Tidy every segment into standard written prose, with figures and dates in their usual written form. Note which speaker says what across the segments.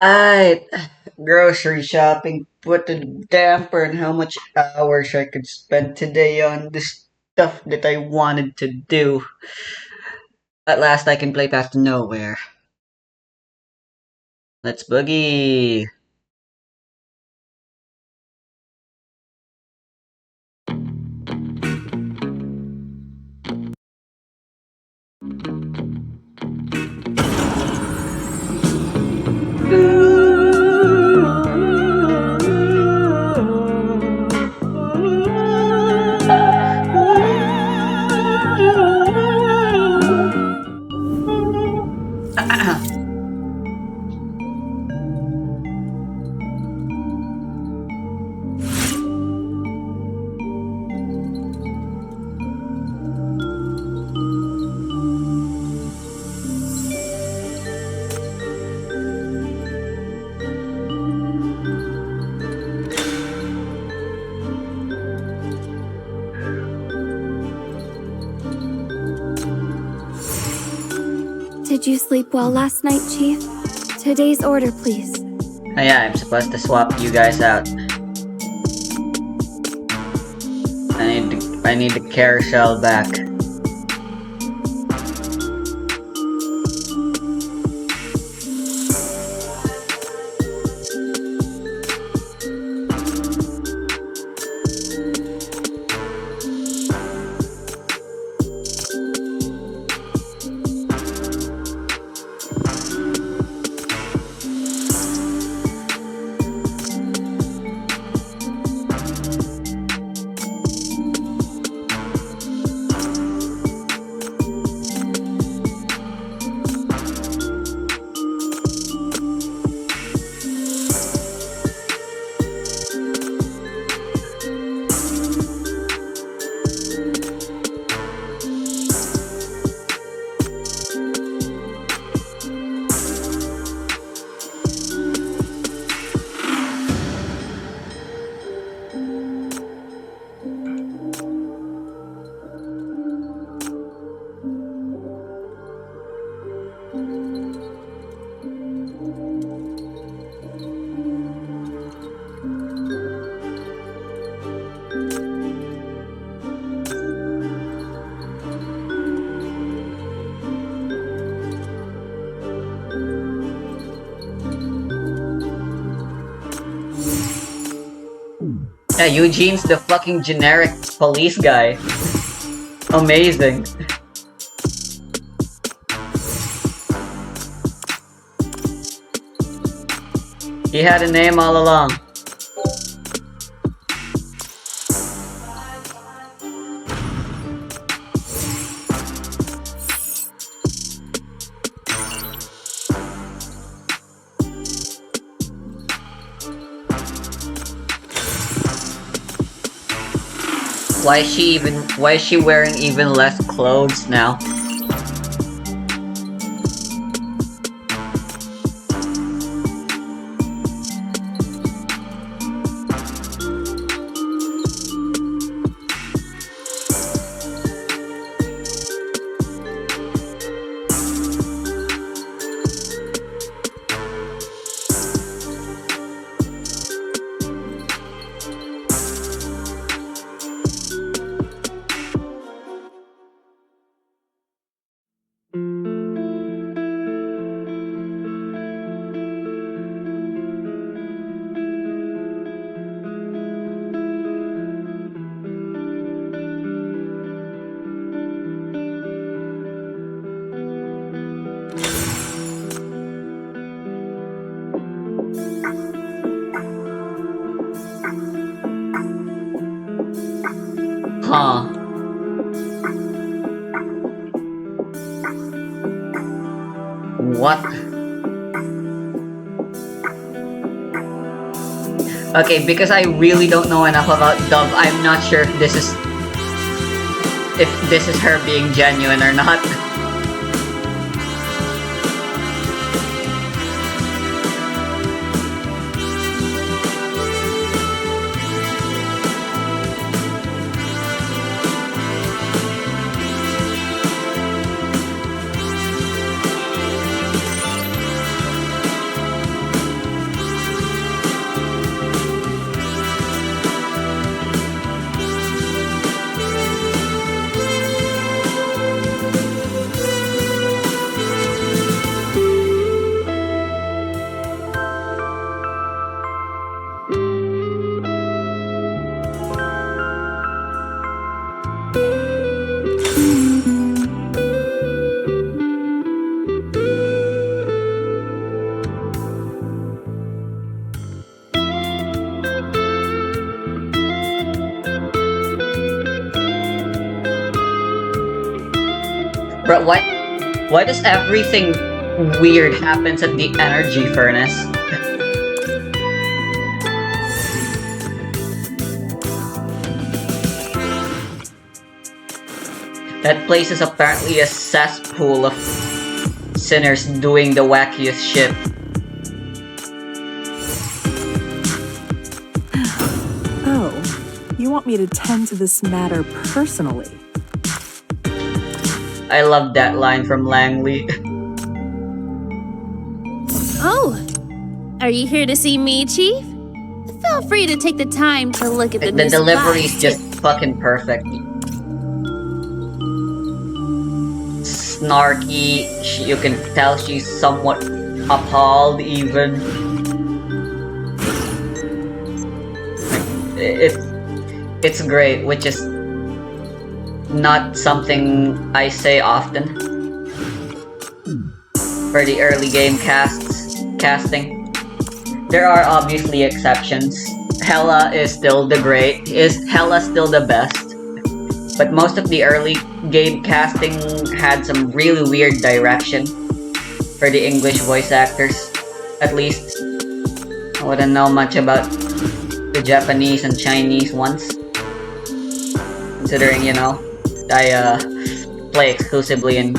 Speaker 1: I grocery shopping put a damper on how much hours I could spend today on the stuff that I wanted to do. At last I can play Path to Nowhere. Let's boogie!
Speaker 2: Did you sleep well last night, Chief? Today's order, please.
Speaker 1: Oh yeah, I'm supposed to swap you guys out. I need the carousel back. Yeah, Eugene's the fucking generic police guy. Amazing. He had a name all along. Why is she wearing even less clothes now? Huh. What? Okay, because I really don't know enough about Dove, I'm not sure if this is her being genuine or not. Why does everything weird happens at the energy furnace? That place is apparently a cesspool of sinners doing the wackiest shit.
Speaker 3: Oh, you want me to tend to this matter personally?
Speaker 1: I love that line from Langley.
Speaker 4: Oh, are you here to see me, Chief? Feel free to take the time to look at the
Speaker 1: The
Speaker 4: new
Speaker 1: delivery is
Speaker 4: supplies,
Speaker 1: just
Speaker 4: too.
Speaker 1: fucking perfect. Snarky, you can tell she's somewhat appalled even. It, it's great, which is not something I say often for the early game casting. There are obviously exceptions. Hella is still the great. Is Hella still the best? But most of the early game casting had some really weird direction for the English voice actors. At least, I wouldn't know much about the Japanese and Chinese ones. Considering, I play exclusively in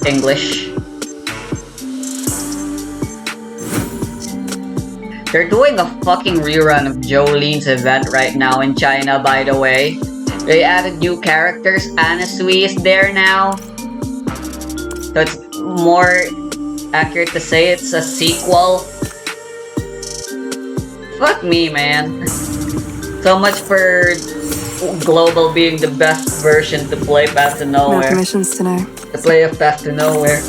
Speaker 1: English. They're doing a fucking rerun of Jolene's event right now in China, by the way. They added new characters. Anasui is there now. So it's more accurate to say it's a sequel. Fuck me, man. So much for Global being the best version to play Path to Nowhere.
Speaker 3: No commissions tonight.
Speaker 1: To play a Path to Nowhere.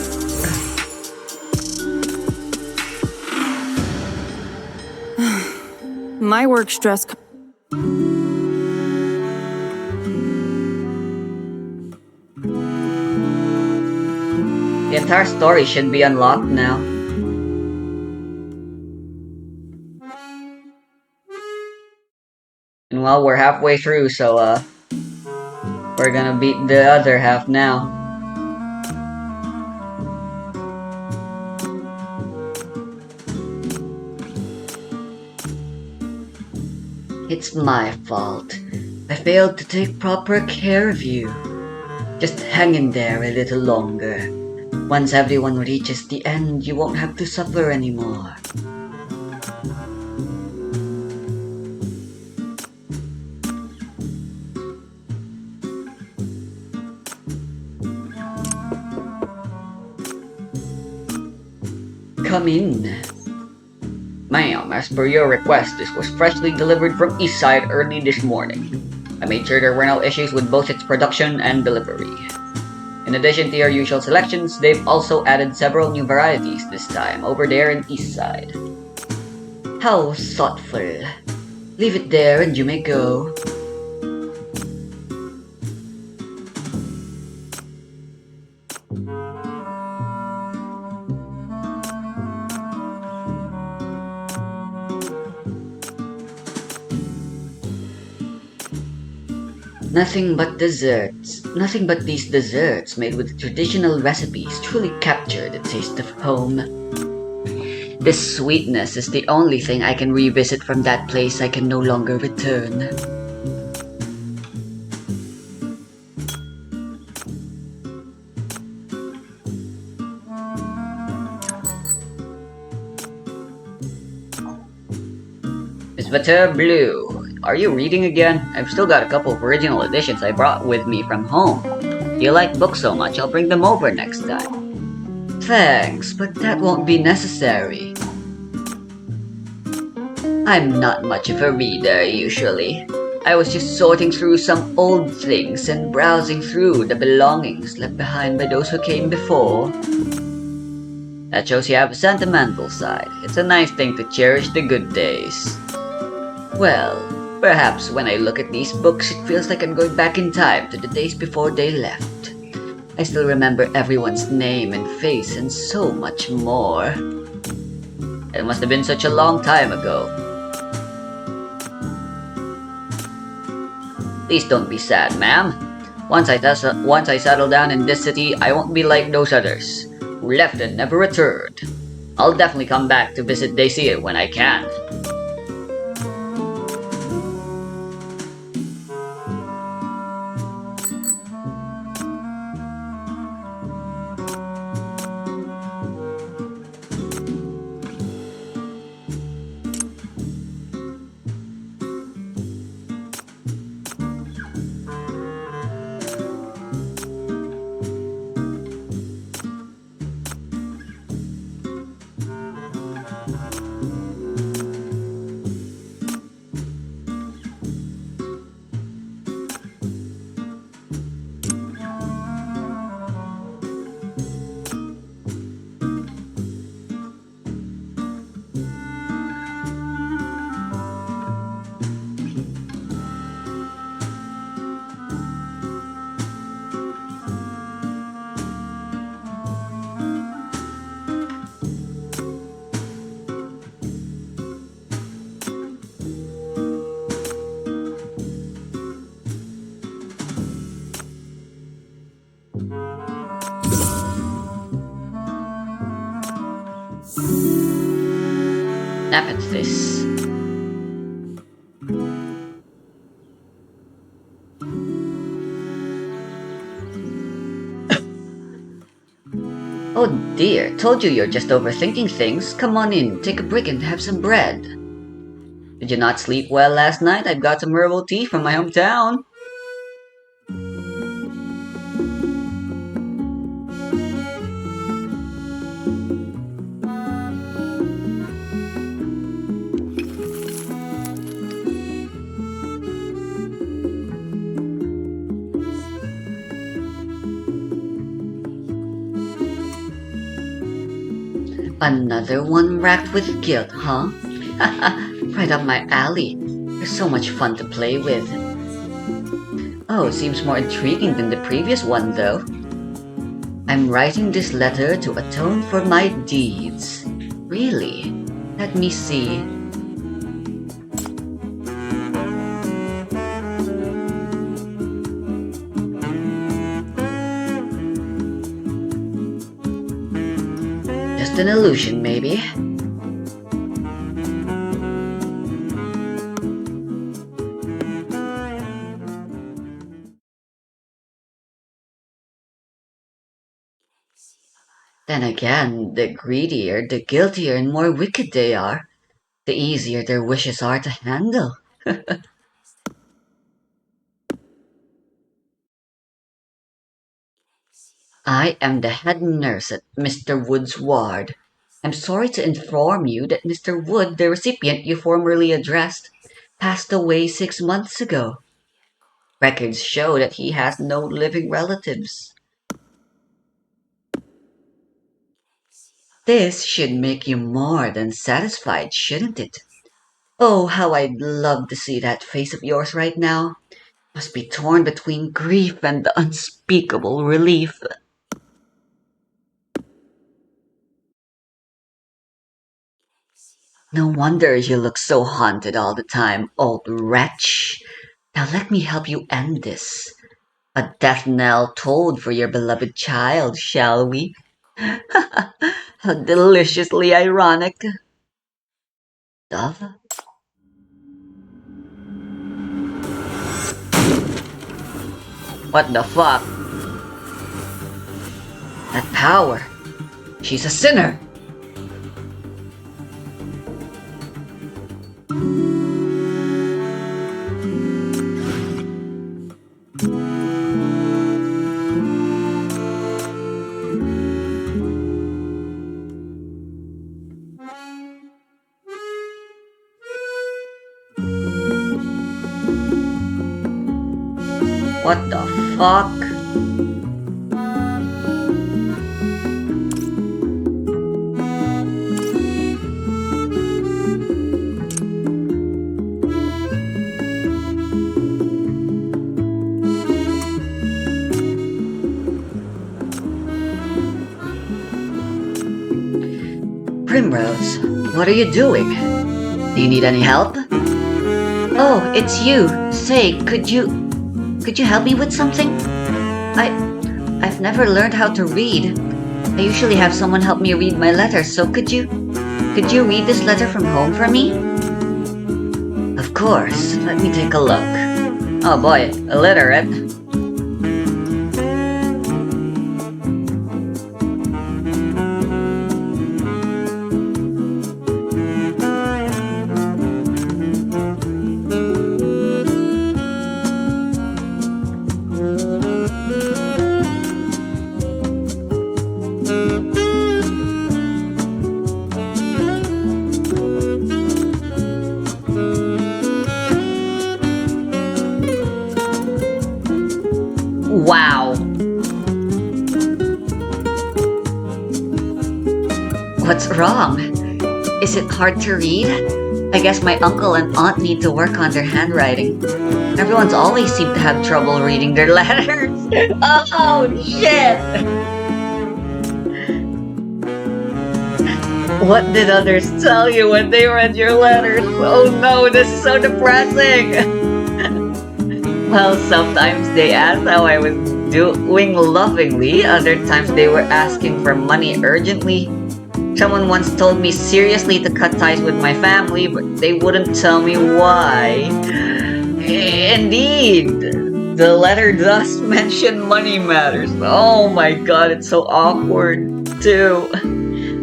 Speaker 3: My work stress.
Speaker 1: The entire story should be unlocked now. And well, we're halfway through, so we're gonna beat the other half now. It's my fault. I failed to take proper care of you. Just hang in there a little longer. Once everyone reaches the end, you won't have to suffer anymore. Come in. Ma'am, as per your request, this was freshly delivered from Eastside early this morning. I made sure there were no issues with both its production and delivery. In addition to your usual selections, they've also added several new varieties this time over there in Eastside. How thoughtful. Leave it there and you may go. Nothing but desserts. Nothing but these desserts made with traditional recipes truly capture the taste of home. This sweetness is the only thing I can revisit from that place I can no longer return. Miss Butter Blue. Are you reading again? I've still got a couple of original editions I brought with me from home. If you like books so much, I'll bring them over next time. Thanks, but that won't be necessary. I'm not much of a reader, usually. I was just sorting through some old things and browsing through the belongings left behind by those who came before. That shows you have a sentimental side. It's a nice thing to cherish the good days. Well, perhaps when I look at these books, it feels like I'm going back in time to the days before they left. I still remember everyone's name and face and so much more. It must have been such a long time ago. Please don't be sad, ma'am. Once I settle down in this city, I won't be like those others who left and never returned. I'll definitely come back to visit Dacia when I can. Amethyst. Oh dear, told you you're just overthinking things. Come on in, take a break and have some bread. Did you not sleep well last night? I've got some herbal tea from my hometown. Another one racked with guilt, huh? Right up my alley. They're so much fun to play with. Oh, seems more intriguing than the previous one, though. I'm writing this letter to atone for my deeds. Really? Let me see. Just an illusion, maybe. Then again, the greedier, the guiltier and more wicked they are, the easier their wishes are to handle. I am the head nurse at Mr. Wood's ward. I'm sorry to inform you that Mr. Wood, the recipient you formerly addressed, passed away 6 months ago. Records show that he has no living relatives. This should make you more than satisfied, shouldn't it? Oh, how I'd love to see that face of yours right now. Must be torn between grief and unspeakable relief. No wonder you look so haunted all the time, old wretch. Now let me help you end this. A death knell tolled for your beloved child, shall we? How deliciously ironic. Dove? What the fuck? That power. She's a sinner. What the fuck? Primrose, what are you doing? Do you need any help? Oh, it's you. Say, could you help me with something? I I've never learned how to read. I usually have someone help me read my letters, so could you read this letter from home for me? Of course. Let me take a look. Oh boy, illiterate. Wow. What's wrong? Is it hard to read? I guess my uncle and aunt need to work on their handwriting. Everyone's always seemed to have trouble reading their letters. Oh, shit! What did others tell you when they read your letters? Oh no, this is so depressing! Well, sometimes they asked how I was doing lovingly, other times they were asking for money urgently. Someone once told me seriously to cut ties with my family, but they wouldn't tell me why. Indeed, the letter does mention money matters. Oh my god, it's so awkward, too.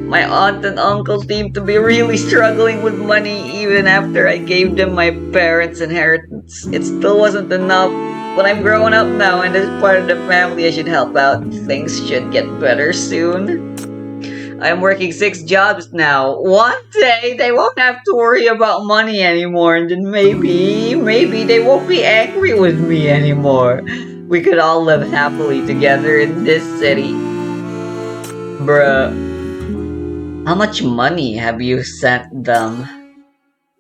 Speaker 1: My aunt and uncle seem to be really struggling with money even after I gave them my parents' inheritance. It still wasn't enough. But I'm growing up now and as part of the family I should help out. Things should get better soon. I'm working 6 jobs now. One day they won't have to worry about money anymore, and then maybe they won't be angry with me anymore. We could all live happily together in this city. Bruh. How much money have you sent them?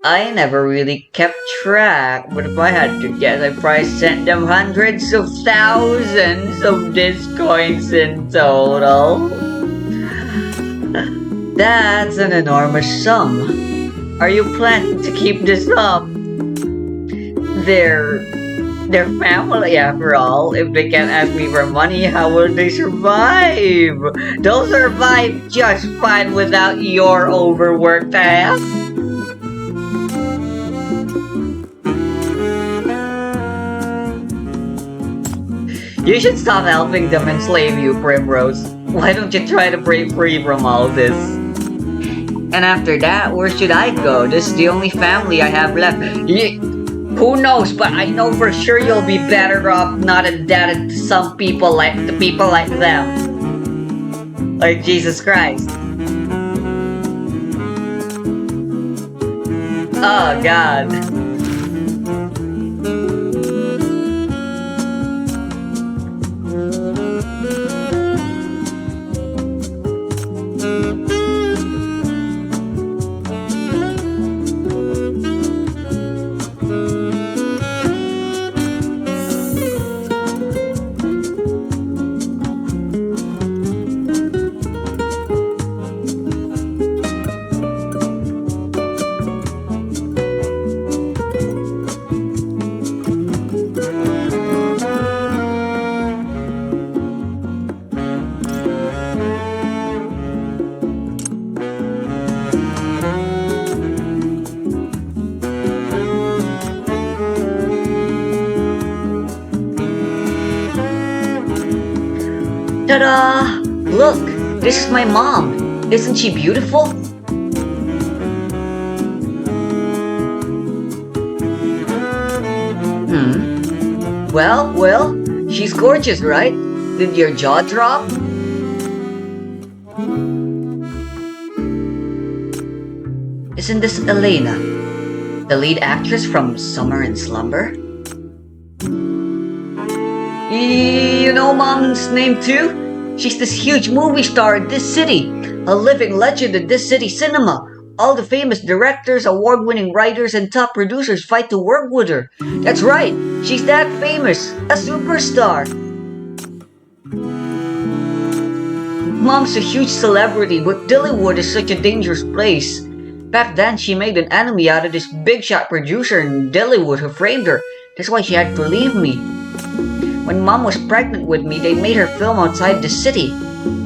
Speaker 1: I never really kept track, but if I had to guess, I probably sent them hundreds of thousands of discoins in total. That's an enormous sum. Are you planning to keep this up? They're family after all. If they can't ask me for money, how will they survive? They'll survive just fine without your overworked ass. You should stop helping them enslave you, Primrose. Why don't you try to break free from all this? And after that, where should I go? This is the only family I have left. Who knows, but I know for sure you'll be better off not indebted to some people like them. Like Jesus Christ. Oh God. Ta-da! Look, this is my mom. Isn't she beautiful? Well, she's gorgeous, right? Did your jaw drop? Isn't this Elena, the lead actress from Summer in Slumber? You know Mom's name too? She's this huge movie star in this city, a living legend in this city cinema. All the famous directors, award-winning writers, and top producers fight to work with her. That's right, she's that famous, a superstar. Mom's a huge celebrity, but Dillywood is such a dangerous place. Back then, she made an enemy out of this big shot producer in Dillywood who framed her. That's why she had to leave me. When Mom was pregnant with me, they made her film outside the city.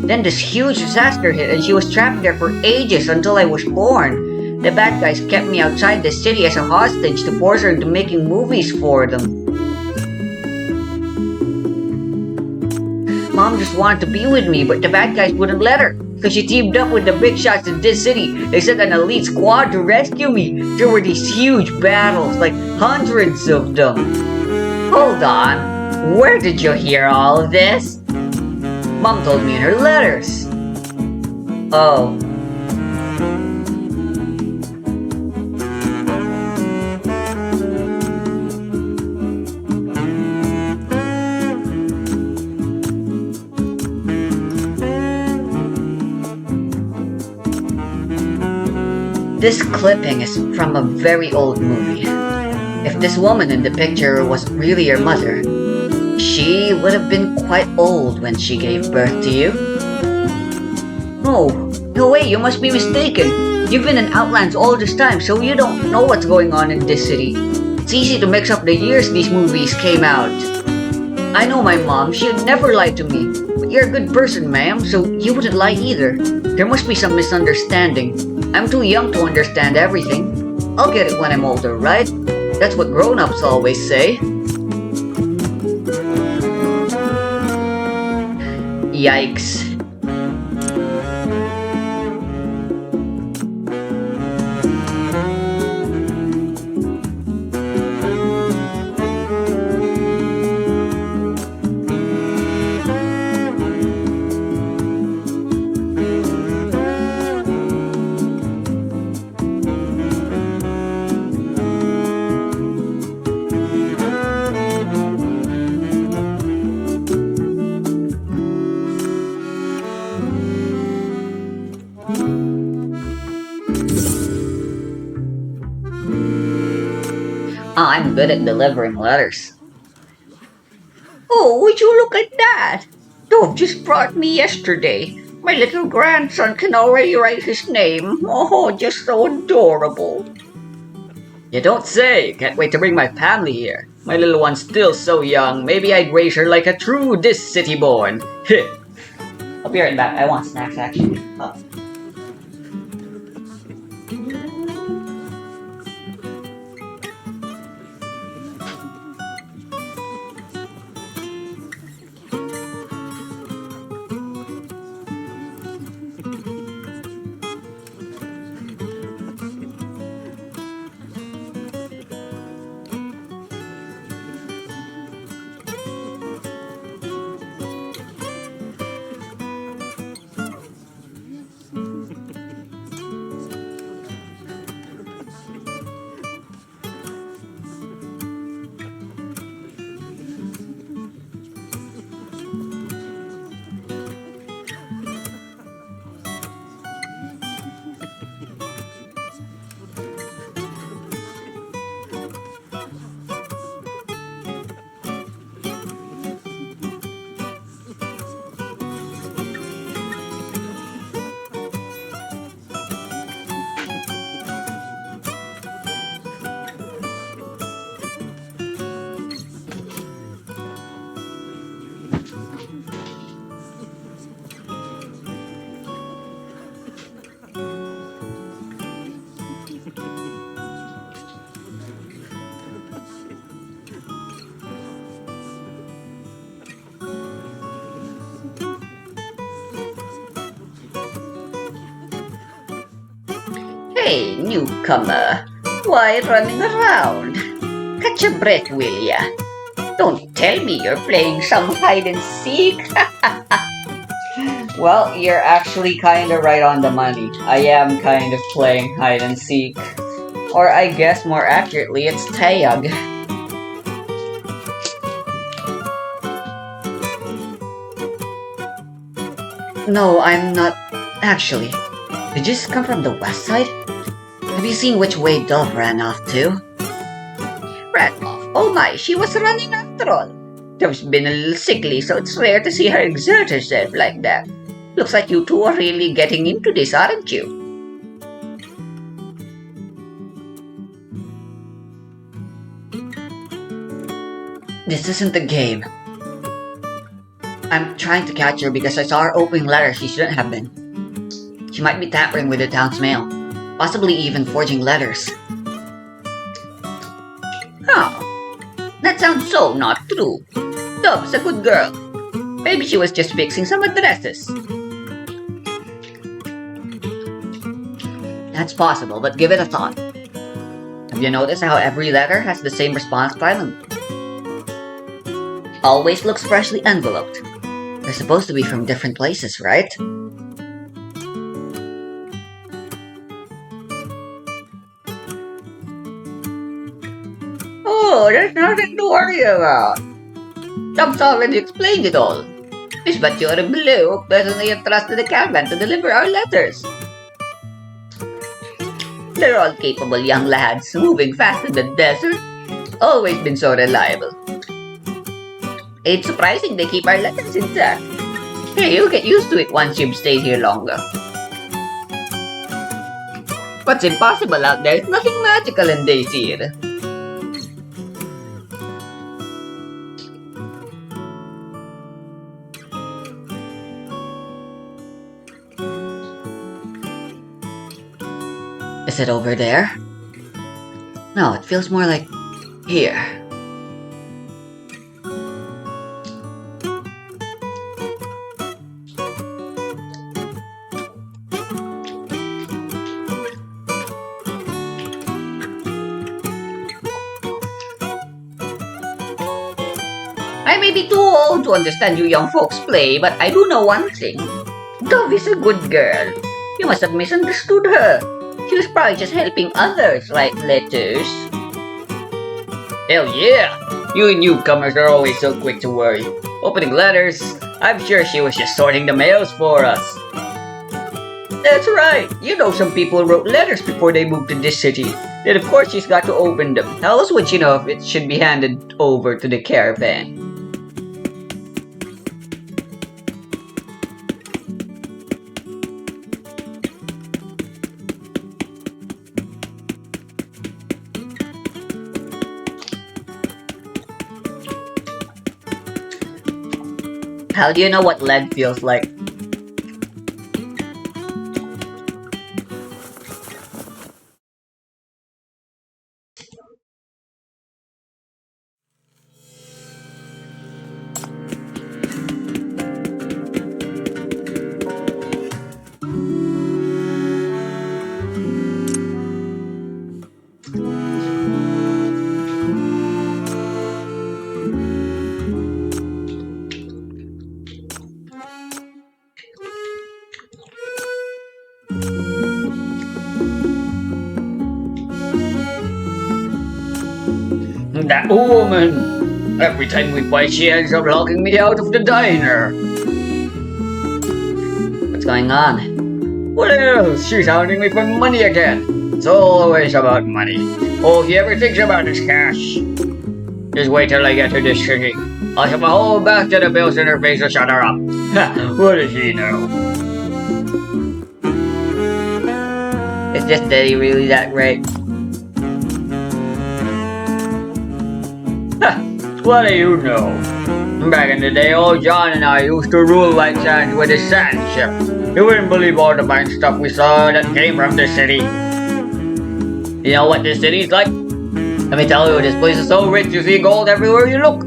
Speaker 1: Then this huge disaster hit and she was trapped there for ages until I was born. The bad guys kept me outside the city as a hostage to force her into making movies for them. Mom just wanted to be with me, but the bad guys wouldn't let her. So she teamed up with the big shots in this city. They sent an elite squad to rescue me. There were these huge battles, like hundreds of them. Hold on. Where did you hear all of this? Mom told me in her letters. Oh. This clipping is from a very old movie. If this woman in the picture was really your mother, she would have been quite old when she gave birth to you. No way, you must be mistaken. You've been in Outlands all this time, so you don't know what's going on in this city. It's easy to mix up the years these movies came out. I know my mom, she'd never lie to me. But you're a good person, ma'am, so you wouldn't lie either. There must be some misunderstanding. I'm too young to understand everything. I'll get it when I'm older, right? That's what grown-ups always say. Yikes. I'm good at delivering letters. Oh, would you look at that? Dove just brought me yesterday. My little grandson can already write his name. Oh, just so adorable. You don't say. Can't wait to bring my family here. My little one's still so young. Maybe I'd raise her like a true this city born. I'll be right back. I want snacks actually. Hey, newcomer. Why running around? Catch your breath, will ya? Don't tell me you're playing some hide and seek. Well, you're actually kinda right on the money. I am kind of playing hide and seek. Or I guess more accurately, it's tag. No, I'm not. Actually, did you just come from the west side? Have you seen which way Dove ran off to? Ran off? Oh my, she was running after all. Dove's been a little sickly, so it's rare to see her exert herself like that. Looks like you two are really getting into this, aren't you? This isn't a game. I'm trying to catch her because I saw her opening letters she shouldn't have been. She might be tampering with the town's mail, possibly even forging letters. Oh, that sounds so not true. Dub's a good girl. Maybe she was just fixing some addresses. That's possible, but give it a thought. Have you noticed how every letter has the same response time and always looks freshly enveloped? They're supposed to be from different places, right? Oh, there's nothing to worry about. Tom's already explained it all. Miss Batyor and Blue personally entrusted the caravan to deliver our letters. They're all capable young lads, moving fast in the desert. Always been so reliable. It's surprising they keep our letters intact. Hey, you'll get used to it once you've stayed here longer. What's impossible out there is nothing magical in Daisy. Is it over there? No, it feels more like here. I may be too old to understand you young folks play, but I do know one thing. Dove is a good girl. You must have misunderstood her. She was probably just helping others write letters. Hell yeah! You newcomers are always so quick to worry. Opening letters, I'm sure she was just sorting the mails for us. That's right! You know some people wrote letters before they moved to this city. Then of course she's got to open them. How else would she know if it should be handed over to the caravan? How do you know what lead feels like? That woman! Every time we fight, she ends up locking me out of the diner. What's going on? What else? She's hounding me for money again. It's always about money. All he ever thinks about is cash. Just wait till I get to this city. I'll shove a whole basket of bills in her face to shut her up. Ha! What does he know? Is this Daddy really that great? What do you know? Back in the day, old John and I used to rule like giants with his sand ship. You wouldn't believe all the fine stuff we saw that came from this city. You know what this city's like? Let me tell you, this place is so rich you see gold everywhere you look.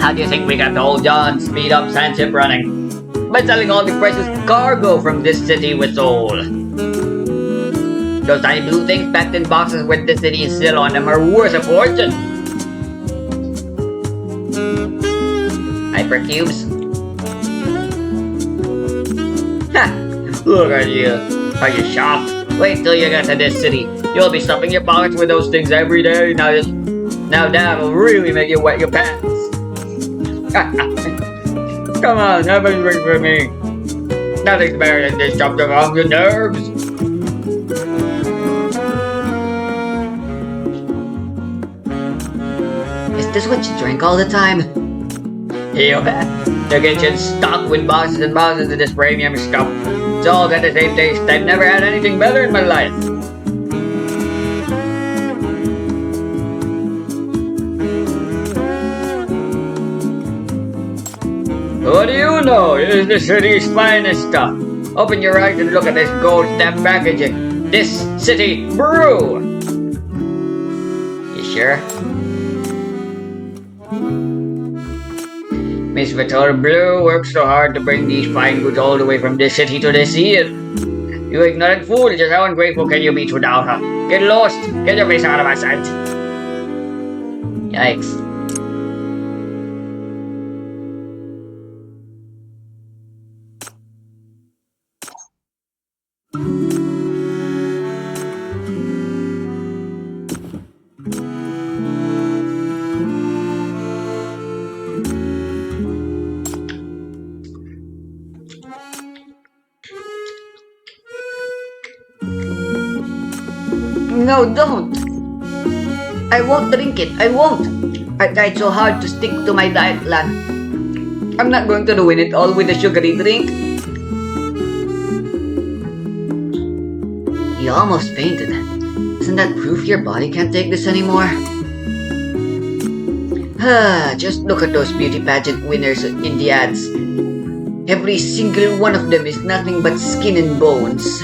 Speaker 1: How do you think we got the old John speed up sand ship running? By selling all the precious cargo from this city we sold. Those tiny blue things packed in boxes with the city still on them are worth a fortune. Hypercubes? Ha! Look at you. Are you shocked? Wait till you get to this city. You'll be stuffing your pockets with those things every day. Now that'll really make you wet your pants. Come on, have a drink with me. Nothing's better than this stuff around your nerves. Is this what you drink all the time? You bet. The kitchen's stocked with boxes and boxes of this premium stuff. It's all got the same taste. I've never had anything better in my life. What do you know? It is the city's finest stuff. Open your eyes and look at this gold stamp packaging. This city brew. You sure? Miss Vitor Blue works so hard to bring these fine goods all the way from this city to this here. You ignorant fool, just how ungrateful can you be without her? Get lost! Get your face out of my sight! Yikes. No, don't! I won't drink it. I won't! I tried so hard to stick to my diet plan. I'm not going to ruin it all with a sugary drink. You almost fainted. Isn't that proof your body can't take this anymore? Just look at those beauty pageant winners in the ads. Every single one of them is nothing but skin and bones.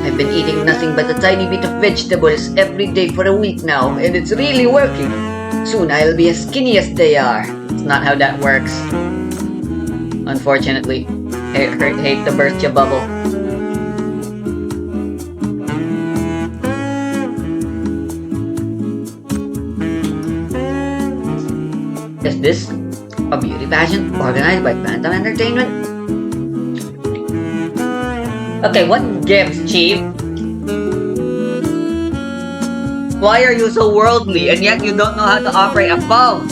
Speaker 1: I've been eating nothing but a tiny bit of vegetables every day for a week now, and it's really working. Soon I'll be as skinny as they are. It's not how that works. Unfortunately, I hate to burst your bubble. Is this a beauty pageant organized by Phantom Entertainment? Okay, what gives, Chief? Why are you so worldly and yet you don't know how to operate a phone?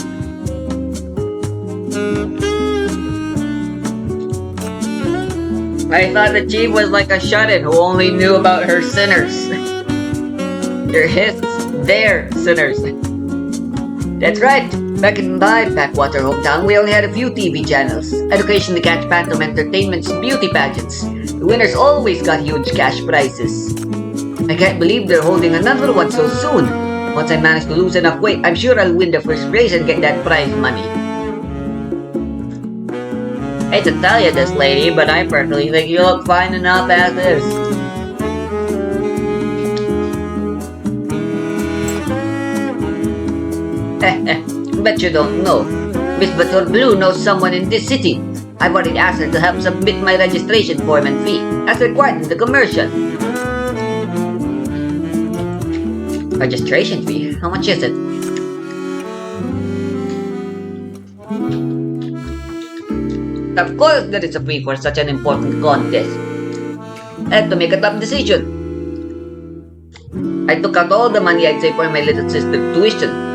Speaker 1: I thought the Chief was like a shut-in who only knew about her sinners. They're his, their sinners. That's right. Back in my backwater hometown, we only had a few TV channels. I'd occasionally catch Phantom Entertainment's beauty pageants. The winners always got huge cash prizes. I can't believe they're holding another one so soon. Once I manage to lose enough weight, I'm sure I'll win the first race and get that prize money. I hate to tell you this, lady, but I personally think you look fine enough as is. Bet you don't know. Miss Bator Blue knows someone in this city. I've already asked her to help submit my registration form and fee, as required in the commercial. Registration fee? How much is it? Of course there is a fee for such an important contest. I had to make a tough decision. I took out all the money I'd saved for my little sister's tuition.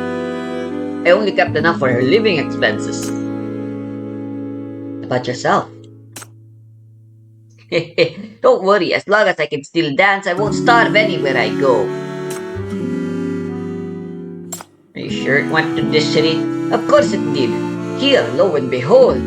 Speaker 1: I only kept enough for her living expenses. About yourself? Don't worry, as long as I can still dance, I won't starve anywhere I go. Are you sure it went to this city? Of course it did. Here, lo and behold.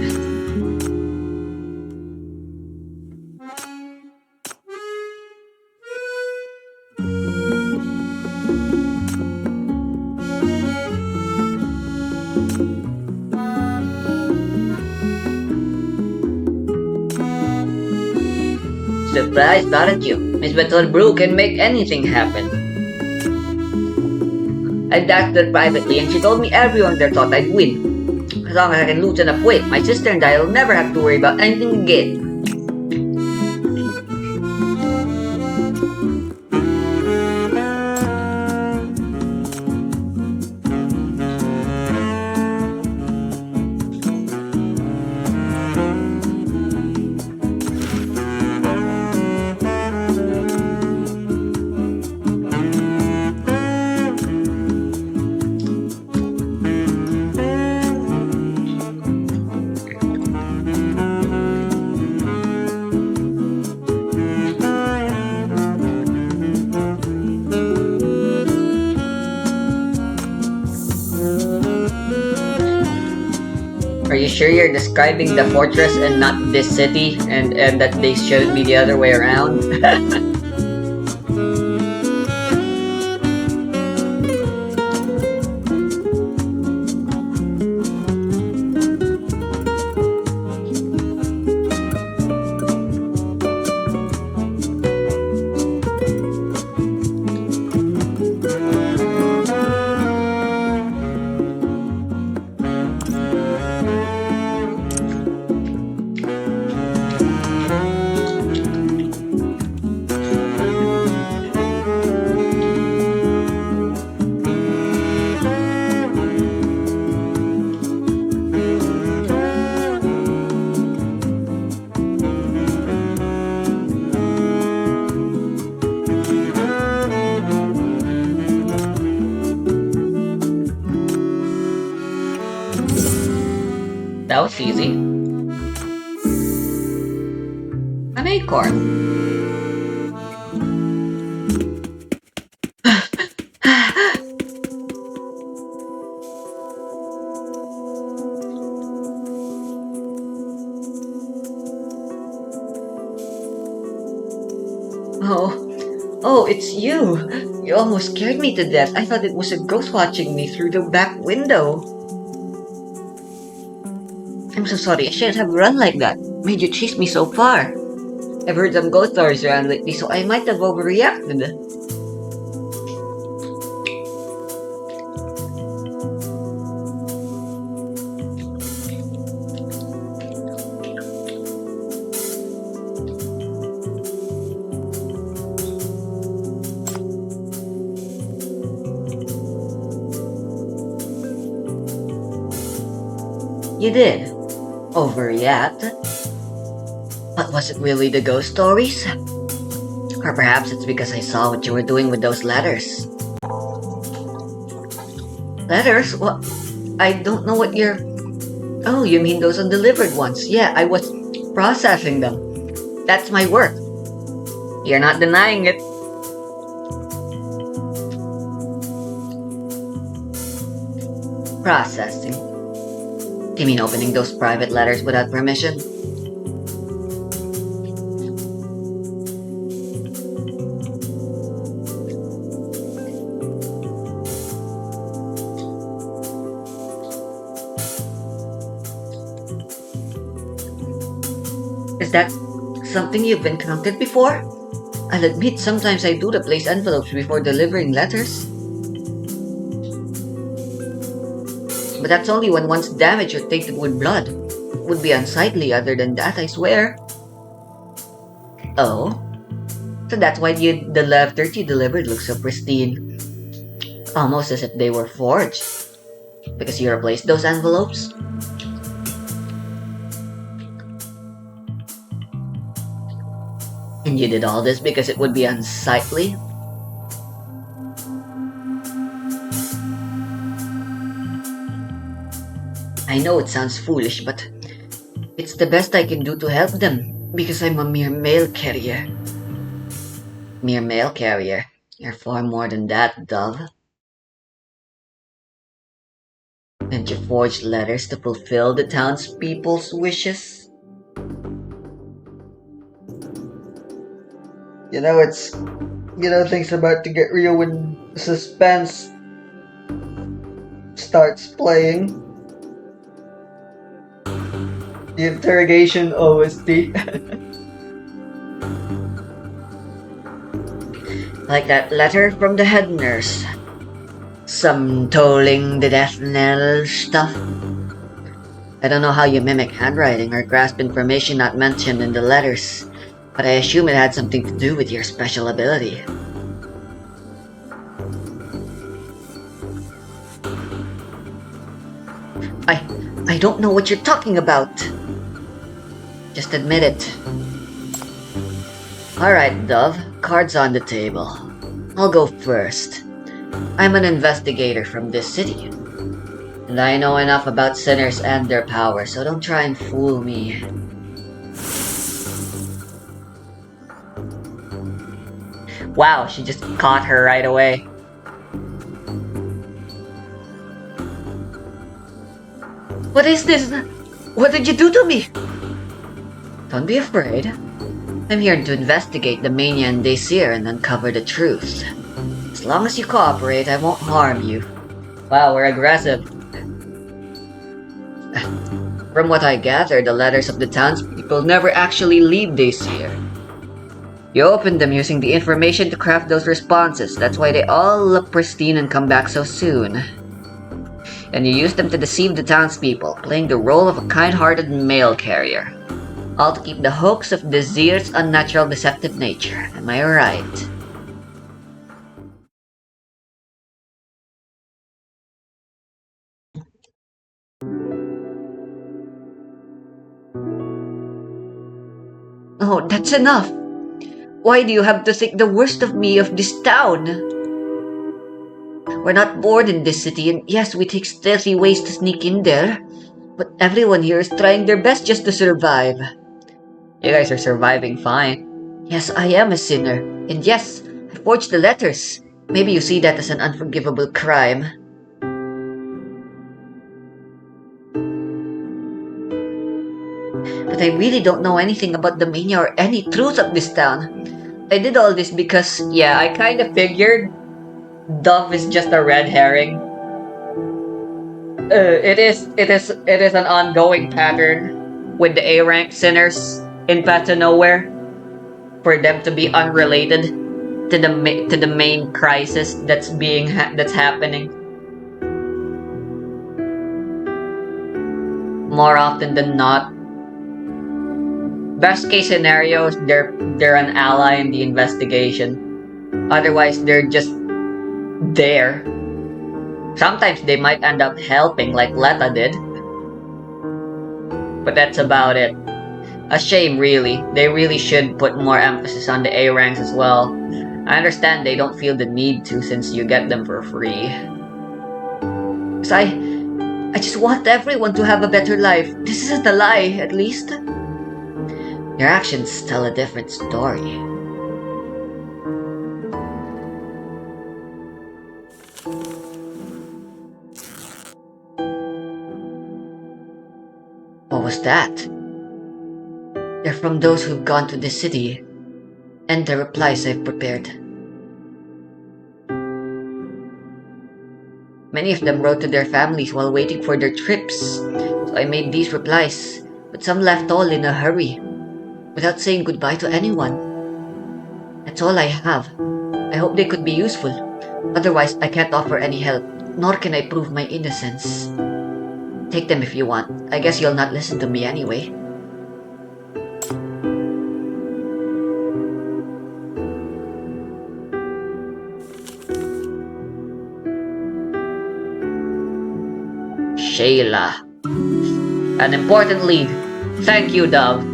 Speaker 1: Surprised, aren't you? Miss Bethel Brew can make anything happen. I asked her privately and she told me everyone there thought I'd win. As long as I can lose enough weight, my sister and I will never have to worry about anything again. Are you sure you're describing the fortress and not this city, and that they should be the other way around? looks easy. An acorn. Oh, it's you. You almost scared me to death. I thought it was a ghost watching me through the back window. I'm so sorry. I shouldn't have run like that. Made you chase me so far. I've heard some ghost stories around lately, so I might have overreacted. You did. Overreact? But was it really the ghost stories? Or perhaps it's because I saw what you were doing with those letters. Letters? What? I don't know what you're... Oh, you mean those undelivered ones? Yeah, I was processing them. That's my work. You're not denying it. Processing. You mean opening those private letters without permission? Is that something you've encountered before? I'll admit sometimes I do replace envelopes before delivering letters. But that's only when one's damaged or tainted with blood. It would be unsightly other than that, I swear. Oh? So that's why the letters you delivered look so pristine. Almost as if they were forged. Because you replaced those envelopes? And you did all this because it would be unsightly? I know it sounds foolish, but it's the best I can do to help them, because I'm a mere mail carrier. Mere mail carrier? You're far more than that, Dove. And you forged letters to fulfill the townspeople's wishes? Things about to get real when suspense starts playing. The interrogation OST. Like that letter from the head nurse. Some tolling the death knell stuff. I don't know how you mimic handwriting or grasp information not mentioned in the letters, but I assume it had something to do with your special ability. I don't know what you're talking about. Just admit it. Alright, Dove. Cards on the table. I'll go first. I'm an investigator from this city. And I know enough about sinners and their power, so don't try and fool me. Wow, she just caught her right away. What is this? What did you do to me? Don't be afraid. I'm here to investigate the Mania and Dacier and uncover the truth. As long as you cooperate, I won't harm you. Wow, we're aggressive. From what I gather, the letters of the townspeople never actually leave Dacier. You opened them using the information to craft those responses. That's why they all look pristine and come back so soon. And you used them to deceive the townspeople, playing the role of a kind-hearted mail carrier. All to keep the hoax of Dazir's unnatural deceptive nature. Am I right? Oh, that's enough! Why do you have to think the worst of me of this town? We're not born in this city, and yes, we take stealthy ways to sneak in there. But everyone here is trying their best just to survive. You guys are surviving fine. Yes, I am a sinner. And yes, I forged the letters. Maybe you see that as an unforgivable crime. But I really don't know anything about the mania or any truth of this town. I did all this because, yeah, I kind of figured Dove is just a red herring. It is an ongoing pattern with the A rank sinners in Path to Nowhere for them to be unrelated to the main crisis that's happening. More often than not, best case scenarios they're an ally in the investigation. Otherwise, they're just there. Sometimes they might end up helping, like Letta did, but that's about it. A shame, really. They really should put more emphasis on the A ranks as well. I understand they don't feel the need to since you get them for free. Cause I just want everyone to have a better life. This isn't a lie, at least. Your actions tell a different story. What was that? They're from those who've gone to the city, and the replies I've prepared. Many of them wrote to their families while waiting for their trips, so I made these replies, but some left all in a hurry, without saying goodbye to anyone. That's all I have. I hope they could be useful. Otherwise, I can't offer any help, nor can I prove my innocence. Take them if you want. I guess you'll not listen to me anyway. Shayla. An important lead. Thank you, Dove.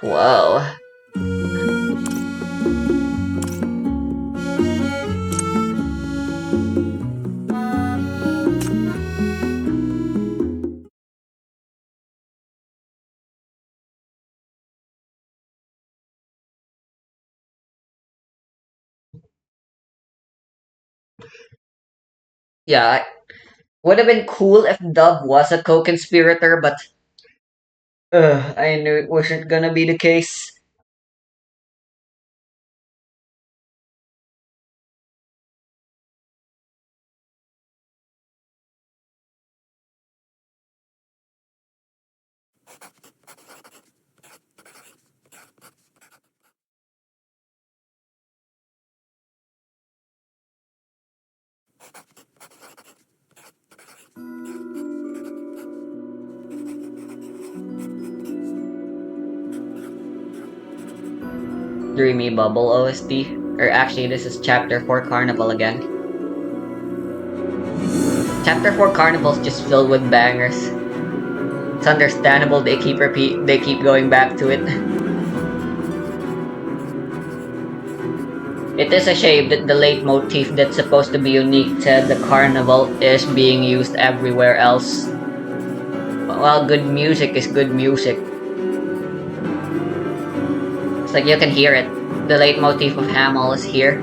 Speaker 1: Whoa. Yeah, would have been cool if Dove was a co-conspirator, but I knew it wasn't gonna be the case. Dreamy Bubble OST. Or actually, this is Chapter 4 Carnival again. Chapter 4 Carnival's just filled with bangers. It's understandable they keep going back to it. It is a shame that the leitmotif that's supposed to be unique to the carnival is being used everywhere else. Well, good music is good music. It's like you can hear it. The leitmotif of Hamel is here.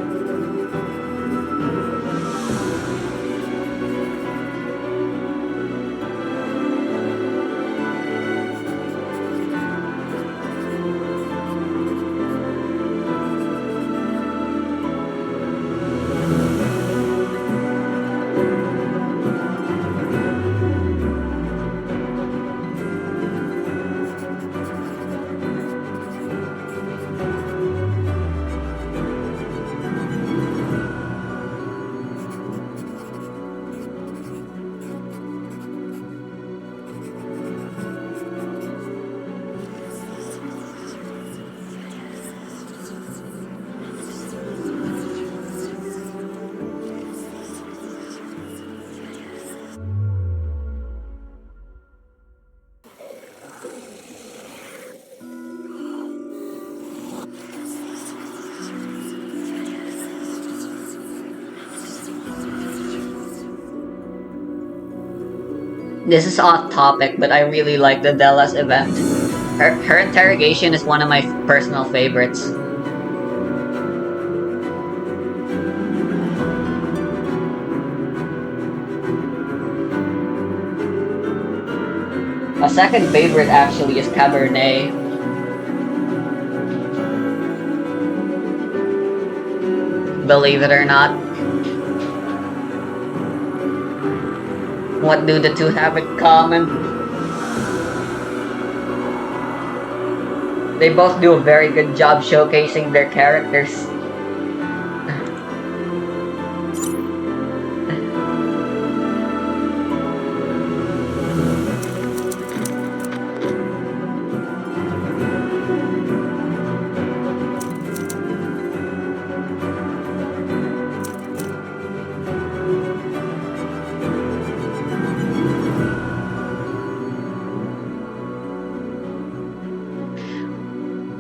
Speaker 1: This is off topic, but I really like the Della's event. Her interrogation is one of my personal favorites. A second favorite actually is Cabernet. Believe it or not. What do the two have in common? They both do a very good job showcasing their characters.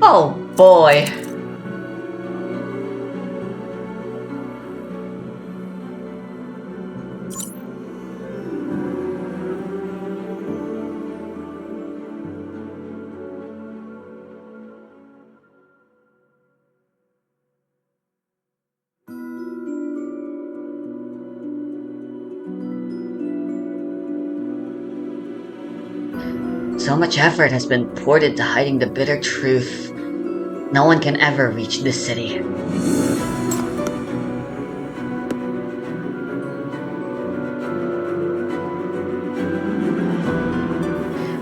Speaker 1: Oh boy. So much effort has been poured into hiding the bitter truth. No one can ever reach this city.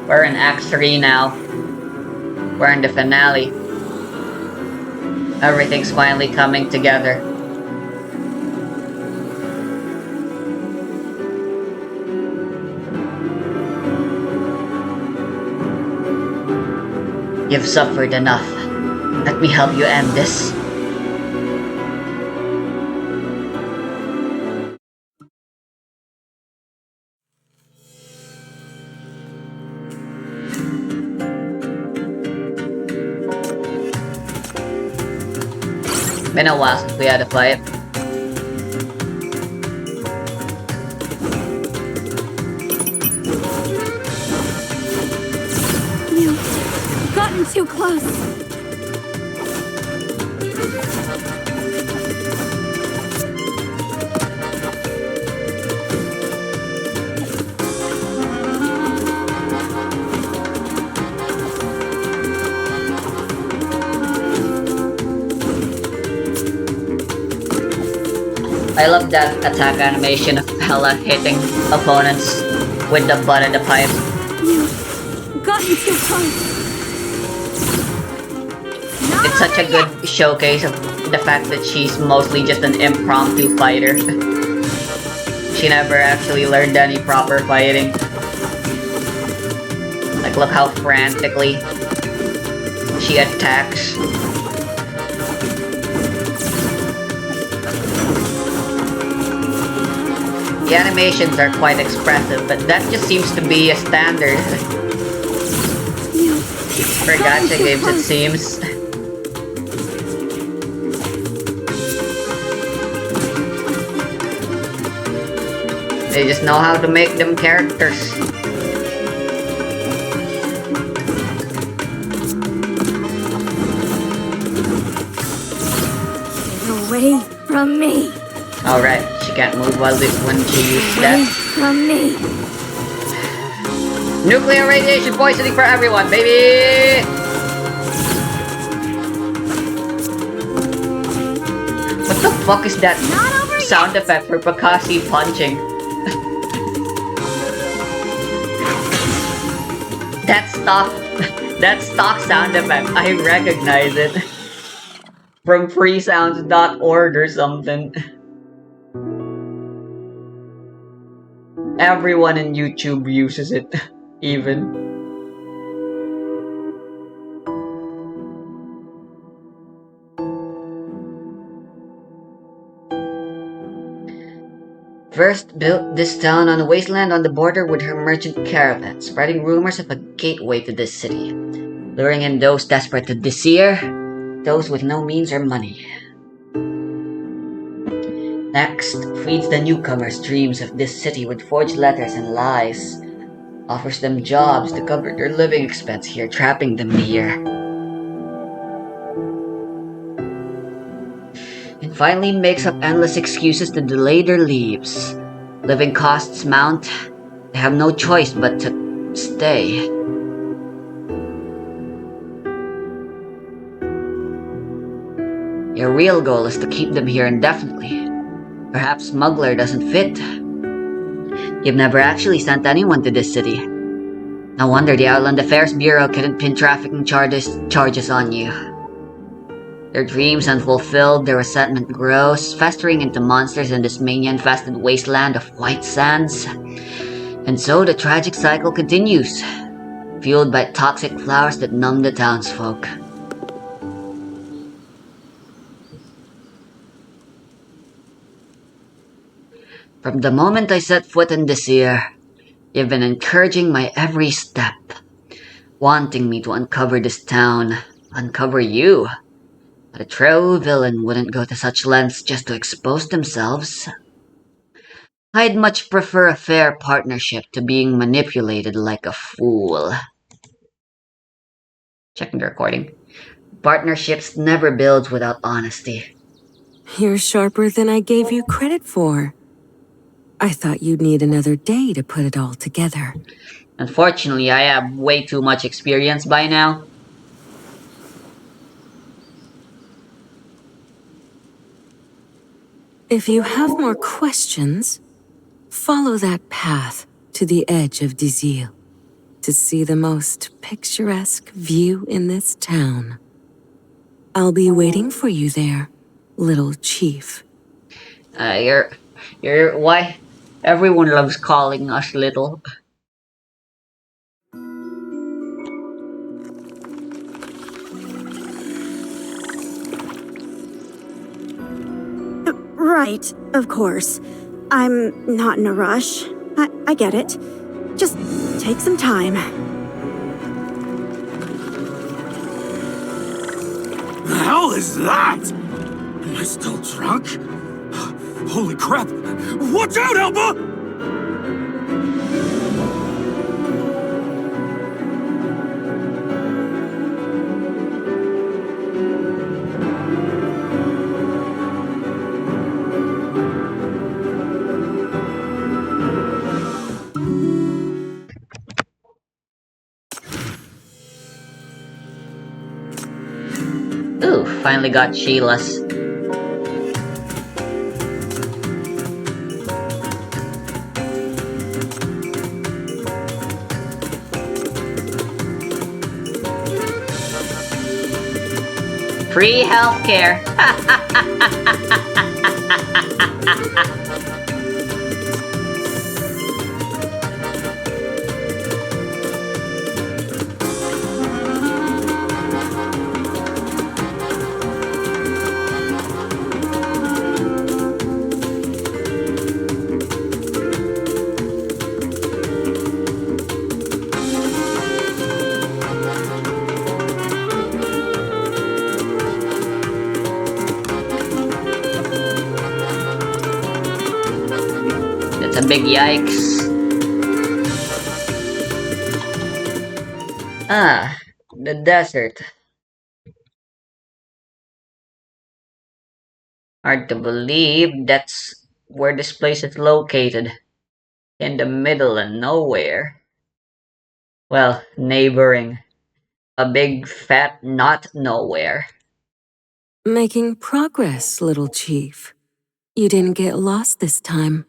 Speaker 1: We're in Act 3 now. We're in the finale. Everything's finally coming together. You've suffered enough. Let me help you end this. Been a while since we had a fight.
Speaker 2: You've gotten too close.
Speaker 1: I love that attack animation of Hella hitting opponents with the butt of the pipe.
Speaker 2: You've gotten too close.
Speaker 1: It's such a good showcase of the fact that she's mostly just an impromptu fighter. She never actually learned any proper fighting. Like, look how frantically she attacks. The animations are quite expressive, but that just seems to be a standard for gacha games, it seems. They just know how to make them characters.
Speaker 2: Get away from me.
Speaker 1: Alright, she can't move when she uses
Speaker 2: Away
Speaker 1: that.
Speaker 2: from me.
Speaker 1: Nuclear radiation poisoning for everyone, baby! What the fuck is that sound effect for Bakasi punching? That stock sound effect. I recognize it. From freesounds.org or something. Everyone in YouTube uses it, even. First built this town on a wasteland on the border with her merchant caravan, spreading rumors of a gateway to this city, luring in those desperate to desire, those with no means or money. Next, feeds the newcomers dreams of this city with forged letters and lies, offers them jobs to cover their living expense here, trapping them here, and finally makes up endless excuses to delay their leaves. Living costs mount. They have no choice but to stay. Your real goal is to keep them here indefinitely. Perhaps smuggler doesn't fit. You've never actually sent anyone to this city. No wonder the Island Affairs Bureau couldn't pin trafficking charges on you. Their dreams unfulfilled, their resentment grows, festering into monsters in this mania-infested wasteland of white sands. And so the tragic cycle continues, fueled by toxic flowers that numb the townsfolk. From the moment I set foot in this year, you've been encouraging my every step, wanting me to uncover this town, uncover you. But a true villain wouldn't go to such lengths just to expose themselves. I'd much prefer a fair partnership to being manipulated like a fool. Checking the recording. Partnerships never builds without honesty.
Speaker 5: You're sharper than I gave you credit for. I thought you'd need another day to put it all together.
Speaker 1: Unfortunately, I have way too much experience by now.
Speaker 5: If you have more questions, follow that path to the edge of Dizil to see the most picturesque view in this town. I'll be waiting for you there, little chief.
Speaker 1: Why? Everyone loves calling us little.
Speaker 6: Right, of course. I'm not in a rush. I get it. Just take some time.
Speaker 7: The hell is that? Am I still drunk? Holy crap! Watch out, Elba!
Speaker 1: Ooh, finally got Sheila's. Free healthcare. That's a big yikes. Ah, the desert. Hard to believe that's where this place is located. In the middle of nowhere. Well, neighboring. A big fat not nowhere.
Speaker 5: Making progress, little chief. You didn't get lost this time.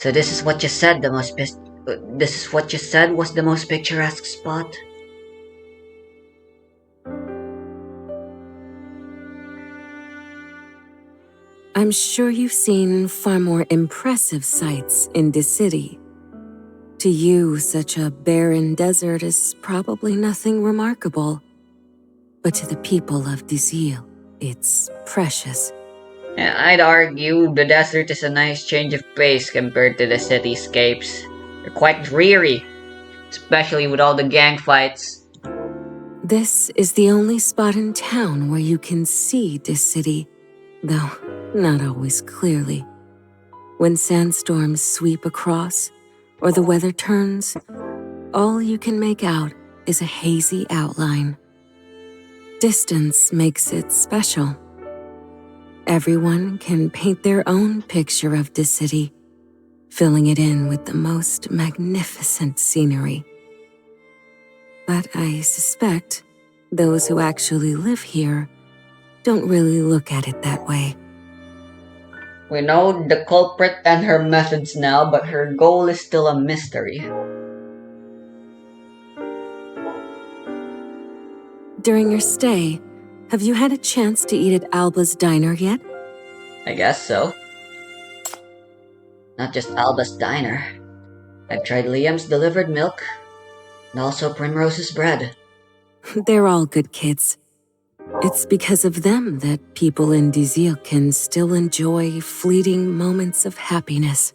Speaker 1: So this is what you said this is what you said was the most picturesque spot?
Speaker 5: I'm sure you've seen far more impressive sights in this city. To you, such a barren desert is probably nothing remarkable. But to the people of Dizil, it's precious.
Speaker 1: Yeah, I'd argue the desert is a nice change of pace compared to the cityscapes. They're quite dreary, especially with all the gang fights.
Speaker 5: This is the only spot in town where you can see this city, though not always clearly. When sandstorms sweep across, or the weather turns, all you can make out is a hazy outline. Distance makes it special. Everyone can paint their own picture of the city, filling it in with the most magnificent scenery. But I suspect those who actually live here don't really look at it that way.
Speaker 1: We know the culprit and her methods now, but her goal is still a mystery.
Speaker 5: During your stay, have you had a chance to eat at Alba's diner yet?
Speaker 1: I guess so. Not just Alba's diner. I've tried Liam's delivered milk, and also Primrose's bread.
Speaker 5: They're all good kids. It's because of them that people in Dizil can still enjoy fleeting moments of happiness.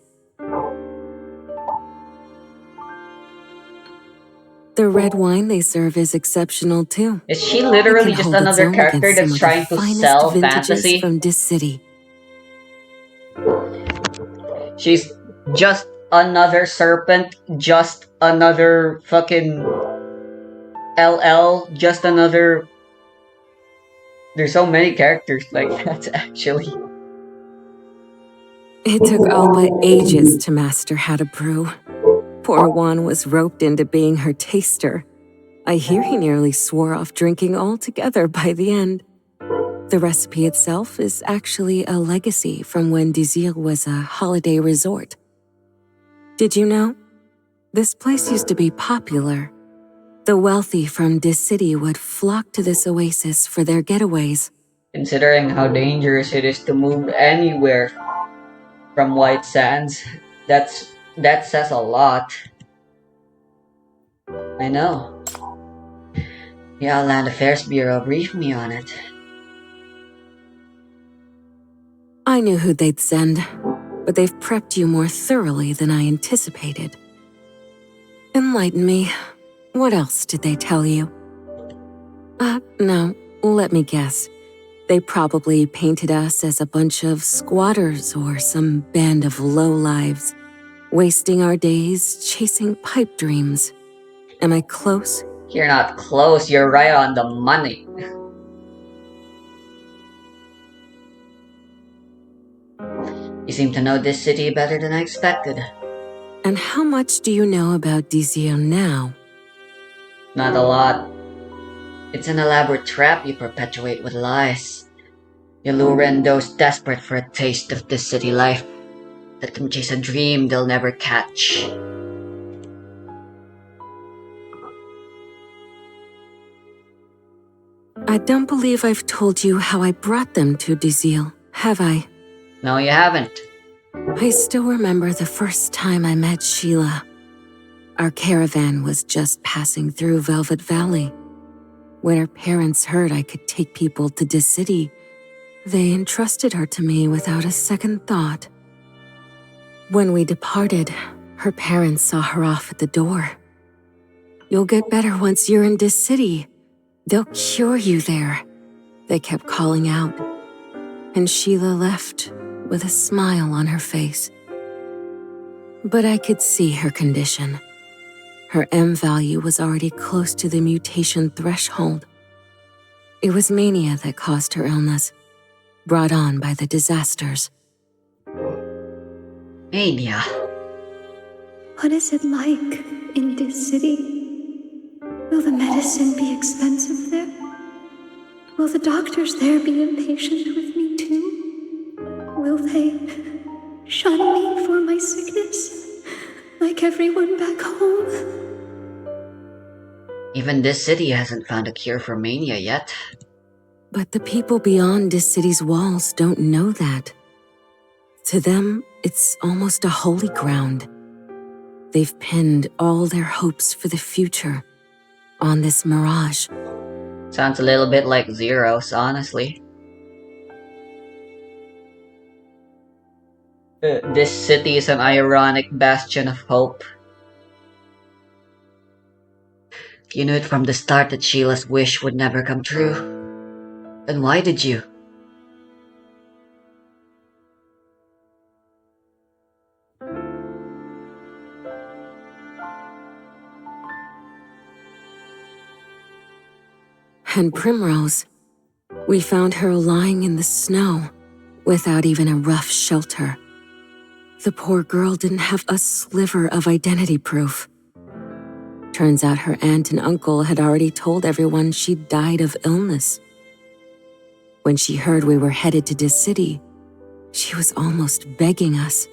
Speaker 5: The red wine they serve is exceptional too.
Speaker 1: Is she
Speaker 5: It
Speaker 1: literally
Speaker 5: can
Speaker 1: just
Speaker 5: hold its
Speaker 1: another
Speaker 5: own
Speaker 1: character
Speaker 5: against some
Speaker 1: that's
Speaker 5: of the
Speaker 1: trying to
Speaker 5: finest
Speaker 1: sell
Speaker 5: vintages
Speaker 1: fantasy?
Speaker 5: from this city.
Speaker 1: She's just another serpent, just another fucking LL, just another. There's so many characters like that, actually.
Speaker 5: It took Alba ages to master how to brew. Poor Juan was roped into being her taster. I hear he nearly swore off drinking altogether by the end. The recipe itself is actually a legacy from when Dizil was a holiday resort. Did you know? This place used to be popular. The wealthy from this city would flock to this oasis for their getaways.
Speaker 1: Considering how dangerous it is to move anywhere from White Sands, that says a lot. I know. The Outland Affairs Bureau briefed me on it.
Speaker 5: I knew who they'd send, but they've prepped you more thoroughly than I anticipated. Enlighten me. What else did they tell you? No, let me guess. They probably painted us as a bunch of squatters or some band of lowlives, wasting our days chasing pipe dreams. Am I close?
Speaker 1: You're not close, you're right on the money. You seem to know this city better than I expected.
Speaker 5: And how much do you know about Dizio now?
Speaker 1: Not a lot. It's an elaborate trap you perpetuate with lies. You lure in those desperate for a taste of this city life that can chase a dream they'll never catch.
Speaker 5: I don't believe I've told you how I brought them to Dizil, have I?
Speaker 1: No, you haven't.
Speaker 5: I still remember the first time I met Sheila. Our caravan was just passing through Velvet Valley. When her parents heard I could take people to this city, they entrusted her to me without a second thought. When we departed, her parents saw her off at the door. You'll get better once you're in this city. They'll cure you there, they kept calling out. And Sheila left with a smile on her face. But I could see her condition. Her M value was already close to the mutation threshold. It was mania that caused her illness, brought on by the disasters.
Speaker 1: Mania.
Speaker 2: What is it like in this city? Will the medicine be expensive there? Will the doctors there be impatient with me too? Will they shun me for my sickness, like everyone back home?
Speaker 1: Even this city hasn't found a cure for mania yet.
Speaker 5: But the people beyond this city's walls don't know that. To them, it's almost a holy ground. They've pinned all their hopes for the future on this mirage.
Speaker 1: Sounds a little bit like Zeros, honestly. This city is an ironic bastion of hope. You knew it from the start that Sheila's wish would never come true. And why did you?
Speaker 5: And Primrose, we found her lying in the snow without even a rough shelter. The poor girl didn't have a sliver of identity proof. Turns out her aunt and uncle had already told everyone she'd died of illness. When she heard we were headed to this city, she was almost begging us.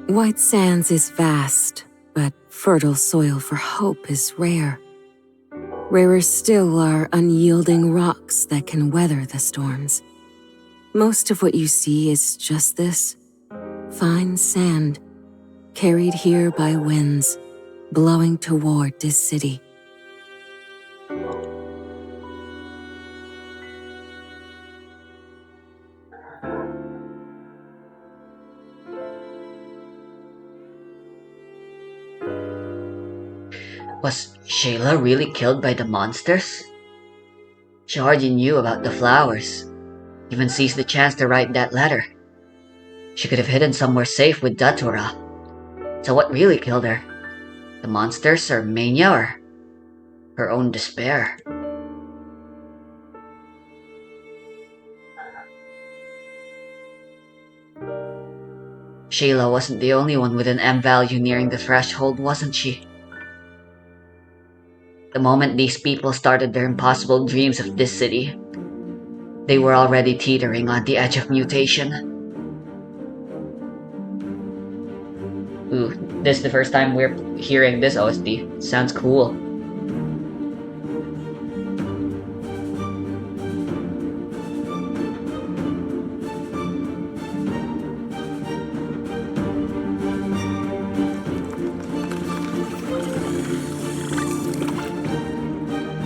Speaker 5: White Sands is vast, but fertile soil for hope is rare. Rarer still are unyielding rocks that can weather the storms. Most of what you see is just this, fine sand, carried here by winds, blowing toward this city.
Speaker 1: Was Shayla really killed by the monsters? She hardly knew about the flowers, even seized the chance to write that letter. She could have hidden somewhere safe with Datura. So what really killed her? The monsters or mania or her own despair? Shayla wasn't the only one with an M value nearing the threshold, wasn't she? The moment these people started their impossible dreams of this city, they were already teetering on the edge of mutation. Ooh, this is the first time we're hearing this OST. Sounds cool.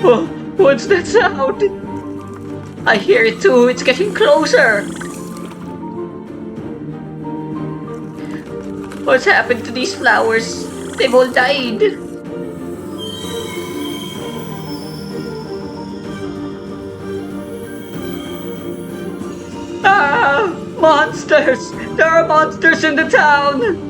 Speaker 1: Oh, what's that sound? I hear it too, it's getting closer! What's happened to these flowers? They've all died! Ah! Monsters! There are monsters in the town!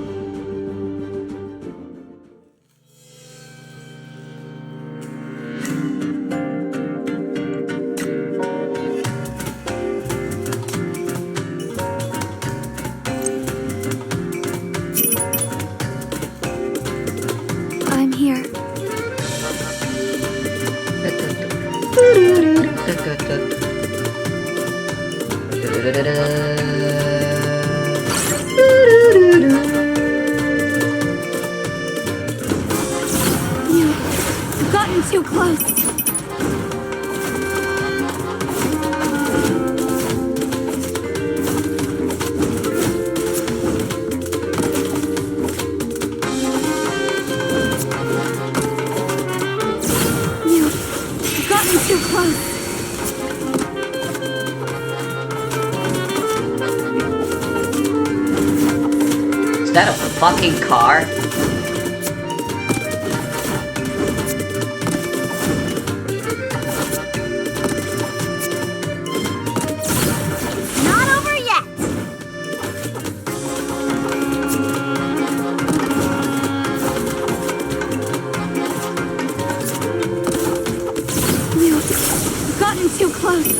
Speaker 2: I'm here. You've gotten too close. You've gotten too close.
Speaker 1: Is that a fucking car?
Speaker 6: Not over yet!
Speaker 2: You've gotten too close.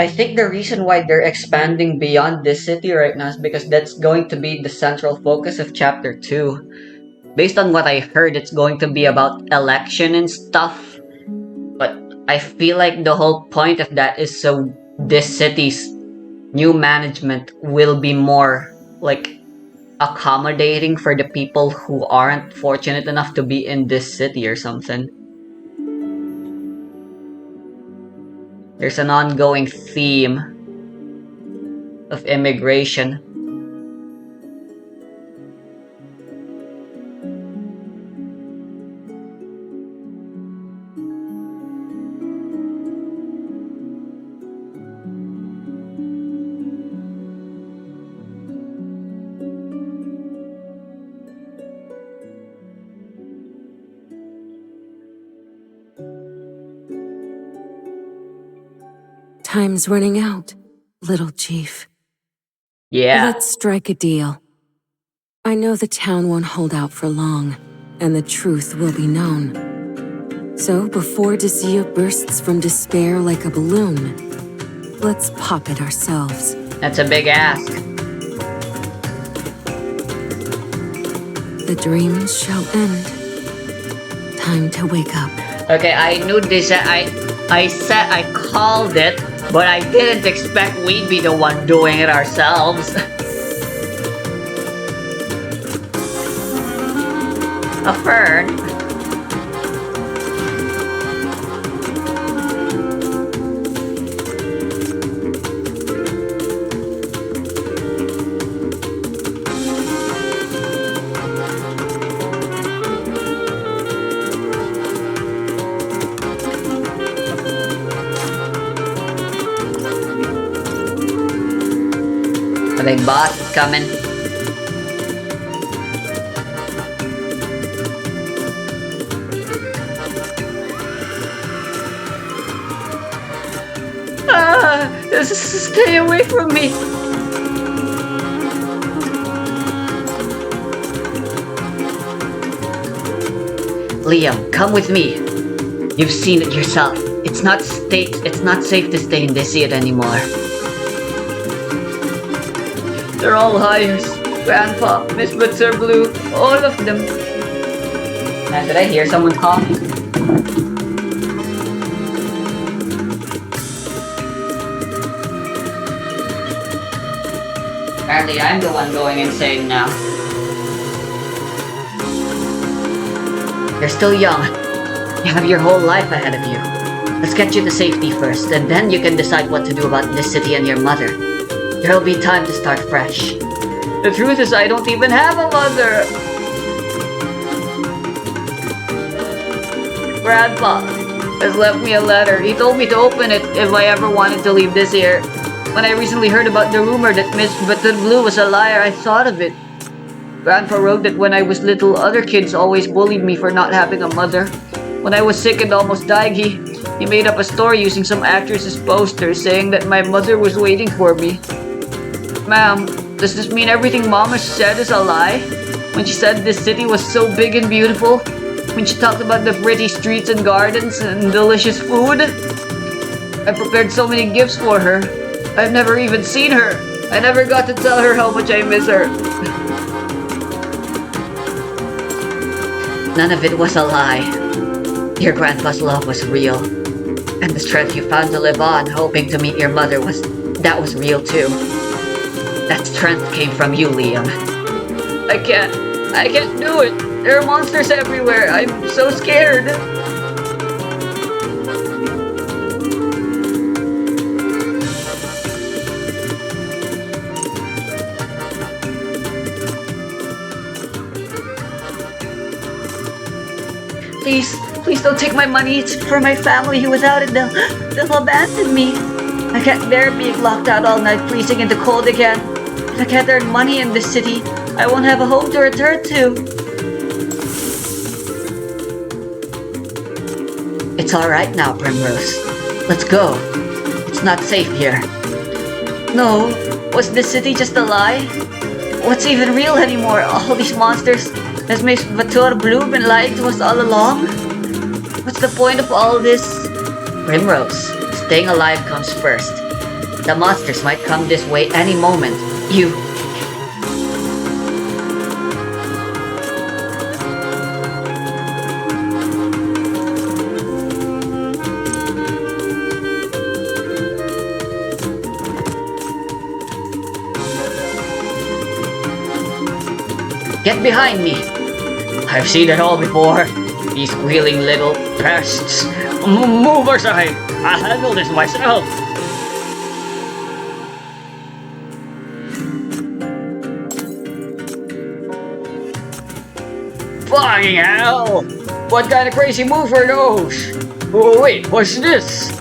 Speaker 1: I think the reason why they're expanding beyond this city right now is because that's going to be the central focus of chapter 2. Based on what I heard, it's going to be about election and stuff. But I feel like the whole point of that is so this city's new management will be more like accommodating for the people who aren't fortunate enough to be in this city or something. There's an ongoing theme of immigration.
Speaker 5: Time's running out, little chief.
Speaker 1: Yeah.
Speaker 5: Let's strike a deal. I know the town won't hold out for long, and the truth will be known. So before Desea bursts from despair like a balloon, let's pop it ourselves.
Speaker 1: That's a big ask.
Speaker 5: The dreams shall end. Time to wake up.
Speaker 1: Okay, I knew this. I said I called it, but I didn't expect we'd be the one doing it ourselves. A fern. I think boss is coming. Stay away from me. Liam, come with me. You've seen it yourself. It's not safe to stay in this yet anymore. They're all hires. Grandpa, Miss Butser Blue, all of them. Man, did I hear someone calling? Apparently I'm the one going insane now. You're still young. You have your whole life ahead of you. Let's get you to safety first, and then you can decide what to do about this city and your mother. There'll be time to start fresh. The truth is, I don't even have a mother! Grandpa has left me a letter. He told me to open it if I ever wanted to leave this year. When I recently heard about the rumor that Miss Button Blue was a liar, I thought of it. Grandpa wrote that when I was little, other kids always bullied me for not having a mother. When I was sick and almost died, he made up a story using some actress's poster saying that my mother was waiting for me. Ma'am, does this mean everything Mama said is a lie? When she said this city was so big and beautiful? When she talked about the pretty streets and gardens and delicious food? I prepared so many gifts for her. I've never even seen her. I never got to tell her how much I miss her. None of it was a lie. Your grandpa's love was real. And the strength you found to live on, hoping to meet your mother was real too. That strength came from you, Liam. I can't do it. There are monsters everywhere. I'm so scared. Please don't take my money. It's for my family. Without it, they'll abandon me. I can't bear being locked out all night, freezing in the cold again. If I can't earn money in this city, I won't have a home to return to. It's alright now, Primrose. Let's go. It's not safe here. No, was this city just a lie? What's even real anymore? All these monsters? Has Miss Vatur Blue been lying to us all along? What's the point of all this? Primrose, staying alive comes first. The monsters might come this way any moment. You... Get behind me! I've seen it all before. These squealing little pests. Move aside! I'll handle this myself! Fucking hell! What kind of crazy moves are those? Oh wait, what's this?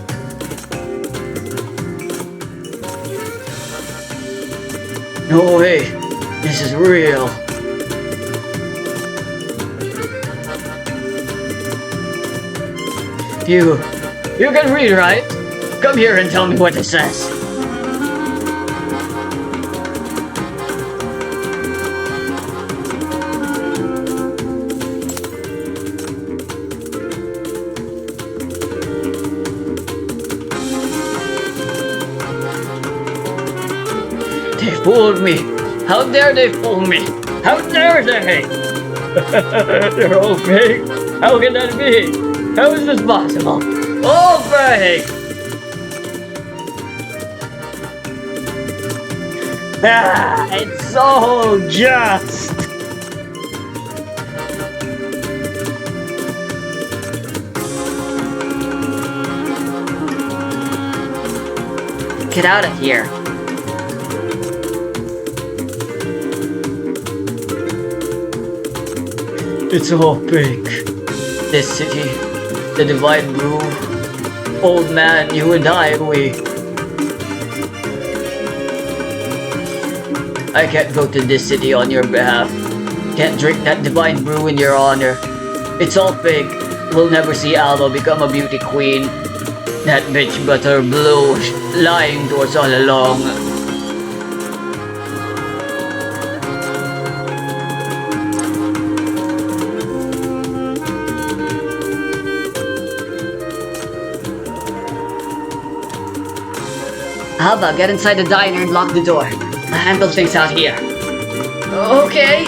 Speaker 1: No way, this is real. You can read, right? Come here and tell me what it says. They fooled me. How dare they fool me? How dare they? They're all fake. How can that be? How is this possible? All fake! Ah, it's so just! Get out of here. It's all fake. This city, the Divine Brew, old man, you and I can't go to this city on your behalf. Can't drink that Divine Brew in your honor. It's all fake. We'll never see Alma become a beauty queen. That bitch butter blue lying to us all along. Alba, get inside the diner and lock the door. I'll handle things out here. Okay.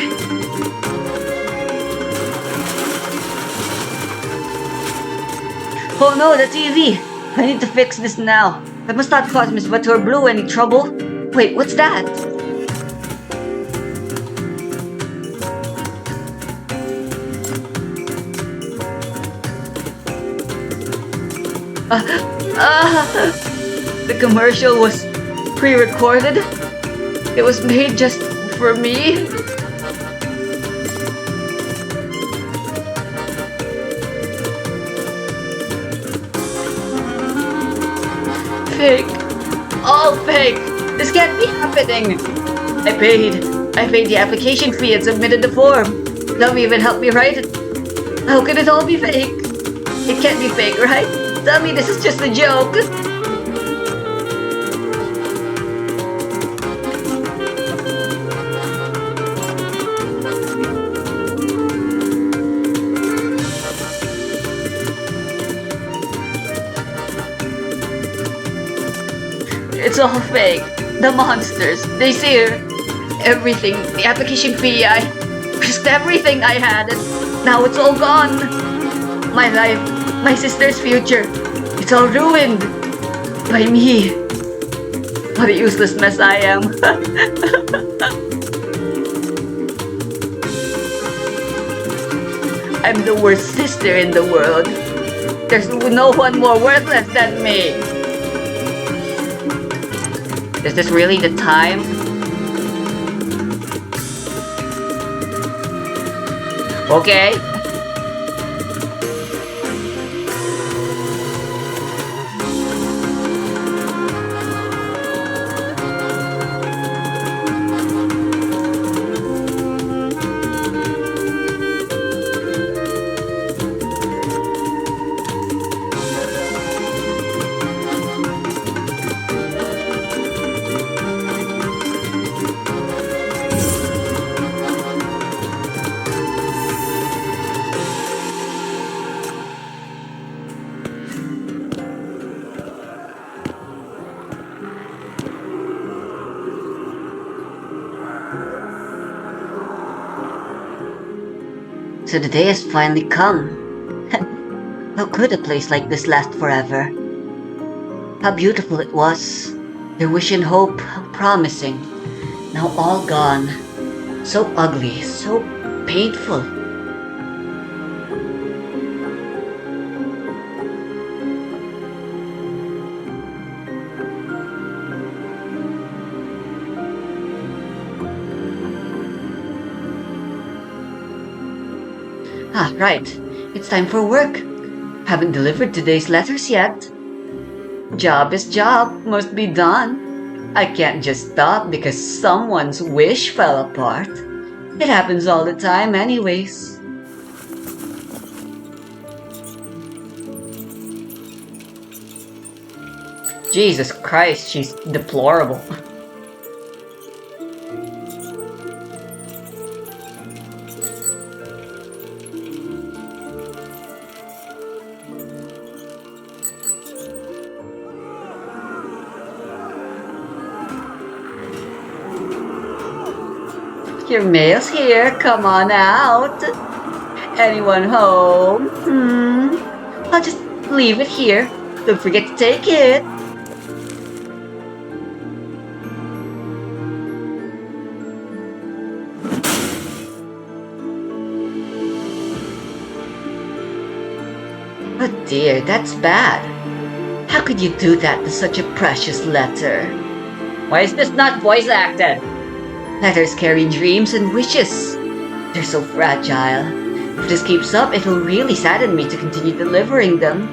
Speaker 1: Oh no, the TV! I need to fix this now. I must not cause Miss Butter Blue any trouble. Wait, what's that? The commercial was pre-recorded? It was made just for me? Fake. All fake. This can't be happening. I paid the application fee and submitted the form. They'll even help me write it. How could it all be fake? It can't be fake, right? Tell me this is just a joke. It's all fake. The monsters, they sear everything. The application fee, I risked everything I had, and now it's all gone. My life, my sister's future, it's all ruined by me. What a useless mess I am. I'm the worst sister in the world. There's no one more worthless than me. Is this really the time? Okay. So the day has finally come. How could a place like this last forever? How beautiful it was. Their wish and hope, how promising. Now all gone. So ugly, so painful. Ah, right. It's time for work. Haven't delivered today's letters yet. Job is job, must be done. I can't just stop because someone's wish fell apart. It happens all the time anyways. Jesus Christ, she's deplorable. Your mail's here, come on out. Anyone home? I'll just leave it here. Don't forget to take it. Oh dear, that's bad. How could you do that to such a precious letter? Why is this not voice acted? Letters carry dreams and wishes. They're so fragile. If this keeps up, it will really sadden me to continue delivering them.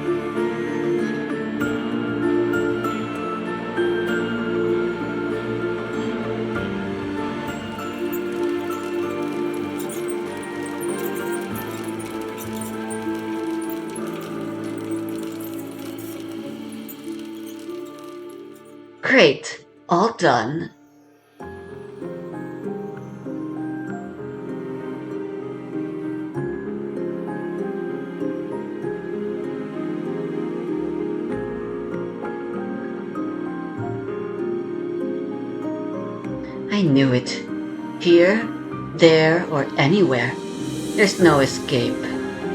Speaker 1: Great, all done. I knew it. Here, there, or anywhere. There's no escape.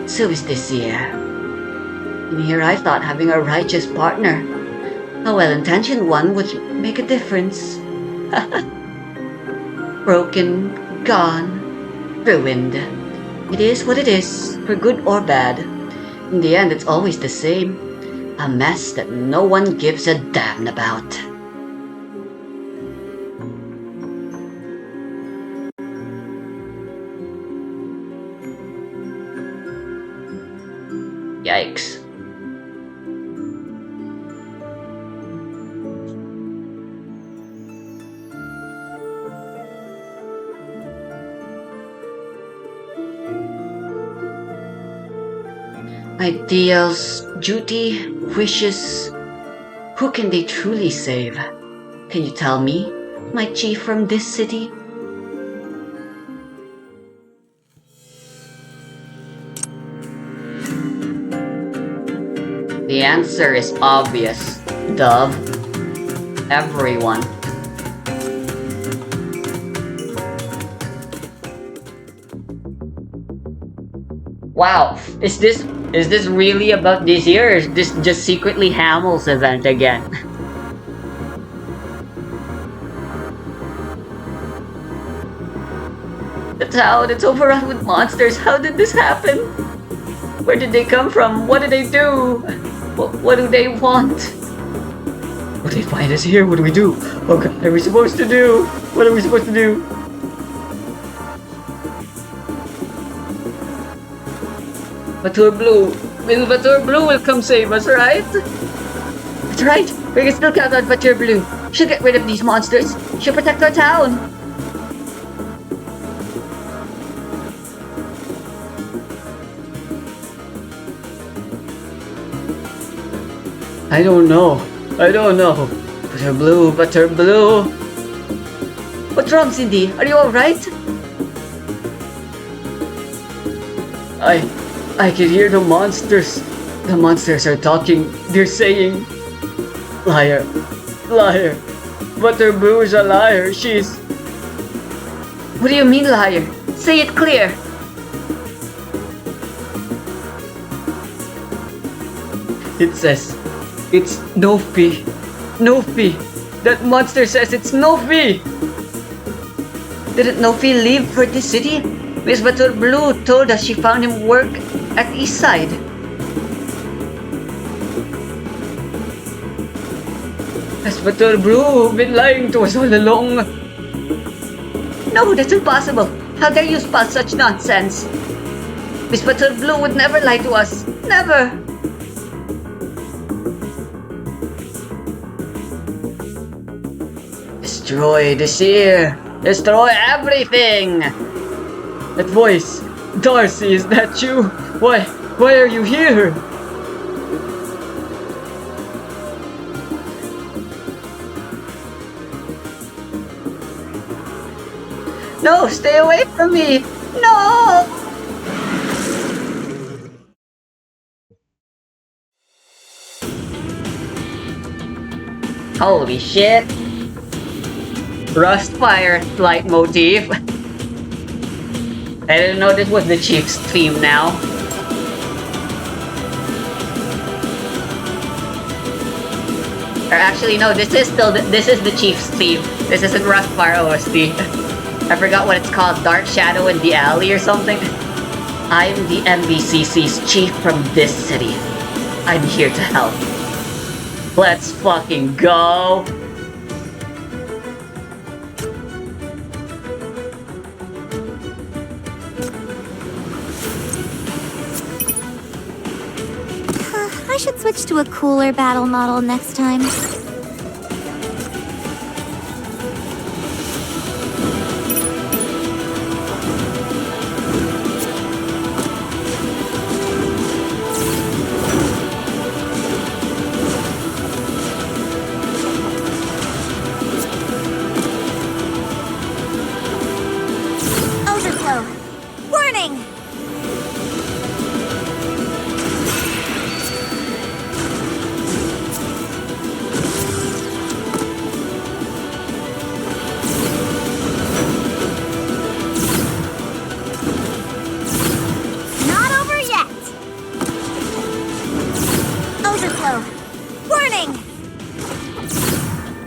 Speaker 1: So is this year. And here I thought having a righteous partner, a well-intentioned one, would make a difference. Broken, gone, ruined. It is what it is, for good or bad. In the end, it's always the same. A mess that no one gives a damn about. Yikes. Ideals, duty, wishes. Who can they truly save? Can you tell me, my chief from this city? The answer is obvious, Dove. Everyone. Wow, is this really about this year, or is this just secretly Hamel's event again? The town, it's overrun with monsters. How did this happen? Where did they come from? What did they do? What do they want? Will they find us here? What do we do? Oh god, what are we supposed to do? What are we supposed to do? Batur Blue. Batur Blue will come save us, right? That's right. We can still count on Batur Blue. She'll get rid of these monsters. She'll protect our town. I don't know. Butter Blue. What's wrong, Cindy? Are you alright? I can hear the monsters. The monsters are talking. They're saying, liar, liar. Butter Blue is a liar. She's What do you mean, liar? Say it clear. It says, it's no fee. No fee. That monster says it's no fee. Didn't no fee leave for this city? Miss Batur Blue told us she found him work at East Side. Miss Batur Blue been lying to us all along. No, that's impossible. How dare you spout such nonsense? Miss Batur Blue would never lie to us. Never. Destroy the seer. Destroy everything. That voice. Darcy, is that you? Why are you here? No, stay away from me. No! Holy shit. Rust Fire leitmotif. I didn't know this was the Chief's theme now. Or actually, no, this is the Chief's theme. This isn't Rust Fire OST. I forgot what it's called. Dark Shadow in the Alley or something. I'm the MBCC's chief from this city. I'm here to help. Let's fucking go.
Speaker 2: I should switch to a cooler battle model next time. Overflow. Warning! Not over yet! Overflow. Warning!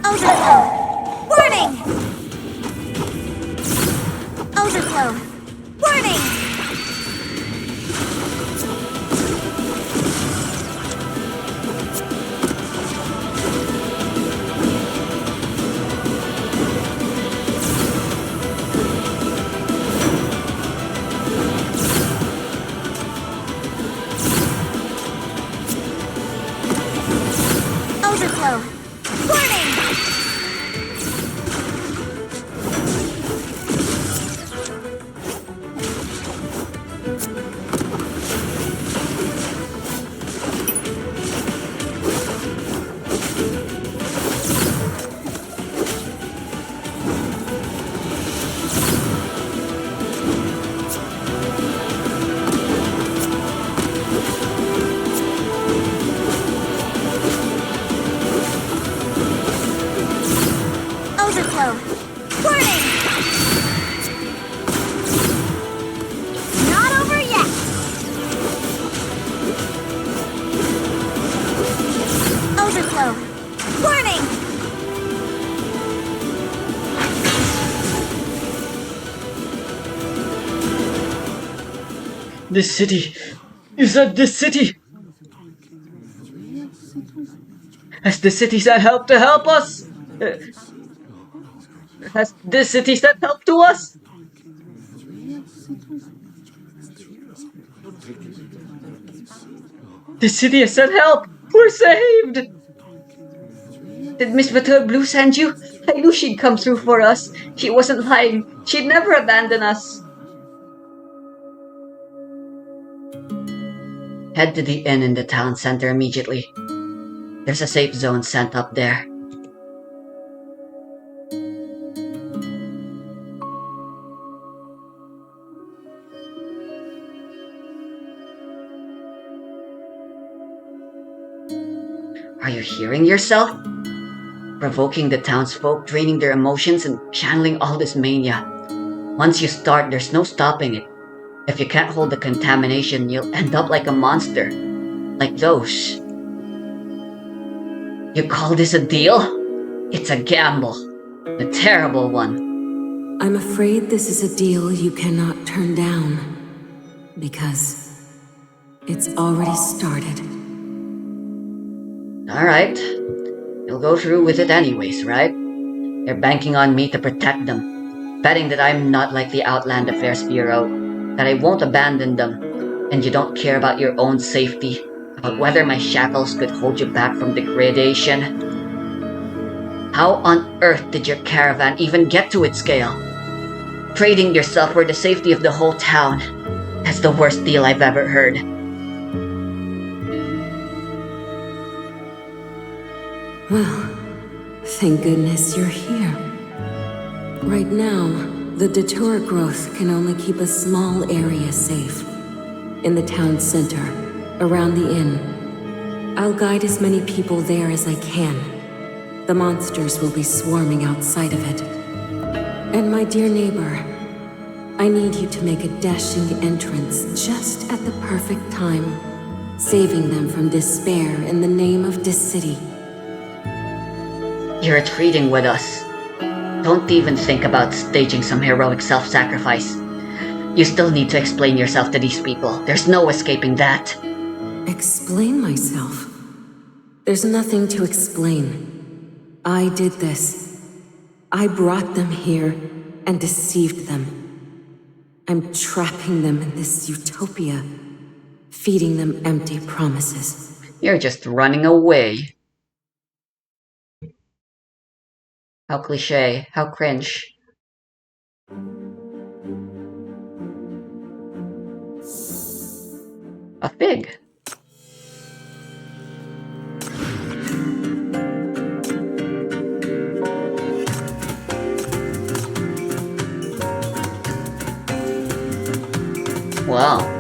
Speaker 2: Overflow. Warning! Overflow. Warning! Overflow. Warning! Overflow. Warning! Not over yet! Overflow. Warning!
Speaker 1: This city. You said this city. Has the city sent help to help us? Has this city sent help to us? The city has sent help! We're saved! Did Miss Batur Blue send you? I knew she'd come through for us. She wasn't lying. She'd never abandon us. Head to the inn in the town center immediately. There's a safe zone sent up there. Are you hearing yourself? Provoking the townsfolk, draining their emotions, and channeling all this mania. Once you start, there's no stopping it. If you can't hold the contamination, you'll end up like a monster. Like those. You call this a deal? It's a gamble. A terrible one.
Speaker 5: I'm afraid this is a deal you cannot turn down. Because it's already started.
Speaker 1: Alright. You'll go through with it anyways, right? You're banking on me to protect them. Betting that I'm not like the Outland Affairs Bureau. That I won't abandon them. And you don't care about your own safety. About whether my shackles could hold you back from degradation. How on earth did your caravan even get to its scale? Trading yourself for the safety of the whole town. That's the worst deal I've ever heard.
Speaker 5: Well, thank goodness you're here. Right now, the Datura growth can only keep a small area safe. In the town center, around the inn. I'll guide as many people there as I can. The monsters will be swarming outside of it. And my dear neighbor, I need you to make a dashing entrance just at the perfect time, saving them from despair in the name of this city.
Speaker 1: You're retreating with us. Don't even think about staging some heroic self-sacrifice. You still need to explain yourself to these people. There's no escaping that.
Speaker 5: Explain myself? There's nothing to explain. I did this. I brought them here and deceived them. I'm trapping them in this utopia, feeding them empty promises.
Speaker 1: You're just running away. How cliché, how cringe. A fig. Wow.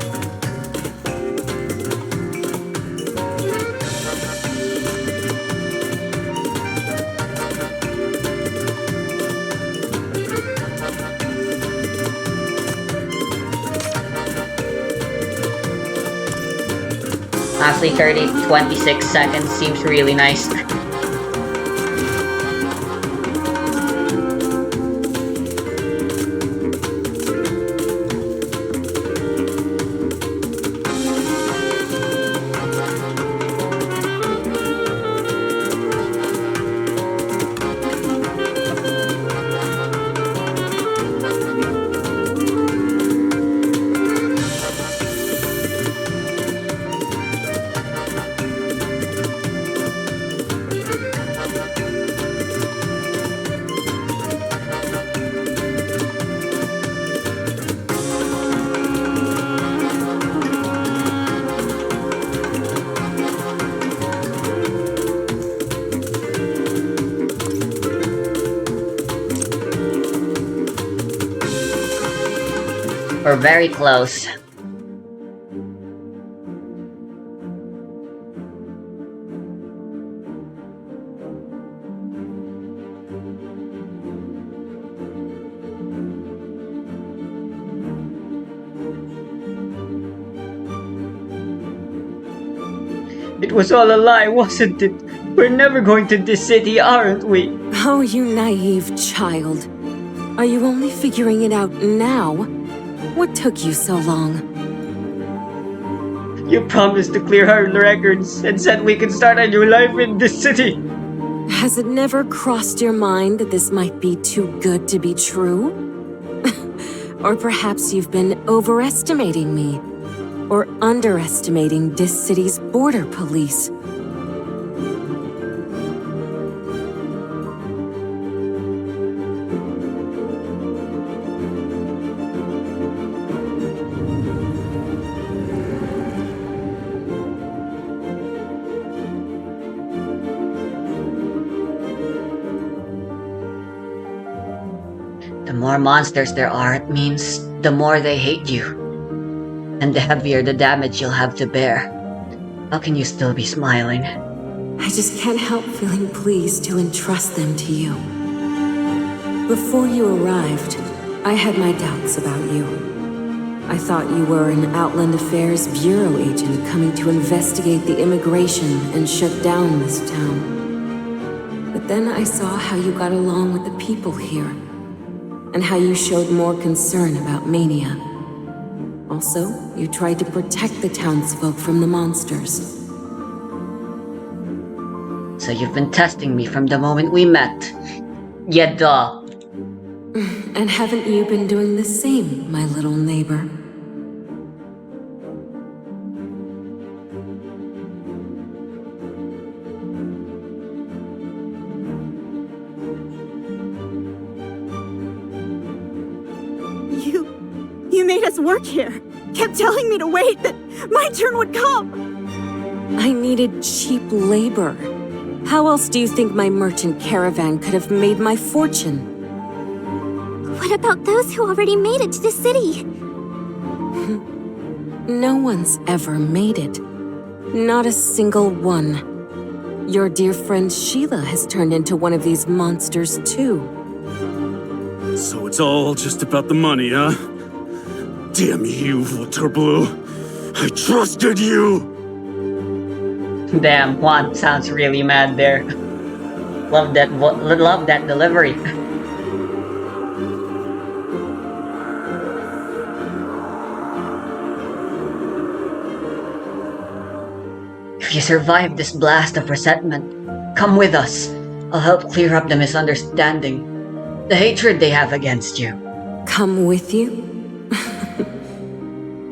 Speaker 1: Honestly, 26 seconds seems really nice. We're very close. It was all a lie, wasn't it? We're never going to this city, aren't we?
Speaker 5: Oh, you naive child. Are you only figuring it out now? What took you so long?
Speaker 1: You promised to clear our records and said we could start a new life in this city.
Speaker 5: Has it never crossed your mind that this might be too good to be true? Or perhaps you've been overestimating me, or underestimating this city's border police.
Speaker 1: The more monsters there are, it means the more they hate you. And the heavier the damage you'll have to bear. How can you still be smiling?
Speaker 5: I just can't help feeling pleased to entrust them to you. Before you arrived, I had my doubts about you. I thought you were an Outland Affairs Bureau agent coming to investigate the immigration and shut down this town. But then I saw how you got along with the people here, and how you showed more concern about mania. Also, you tried to protect the townsfolk from the monsters.
Speaker 1: So you've been testing me from the moment we met. Yeah, duh.
Speaker 5: And haven't you been doing the same, my little neighbor?
Speaker 6: You made us work here. Kept telling me to wait, that my turn would come.
Speaker 5: I needed cheap labor. How else do you think my merchant caravan could have made my fortune?
Speaker 4: What about those who already made it to the city?
Speaker 5: No one's ever made it. Not a single one. Your dear friend Sheila has turned into one of these monsters too.
Speaker 7: So it's all just about the money, huh? Damn you, Waterblue. I trusted you!
Speaker 1: Damn, Juan sounds really mad there. Love that delivery. If you survive this blast of resentment, come with us. I'll help clear up the misunderstanding, the hatred they have against you.
Speaker 5: Come with you?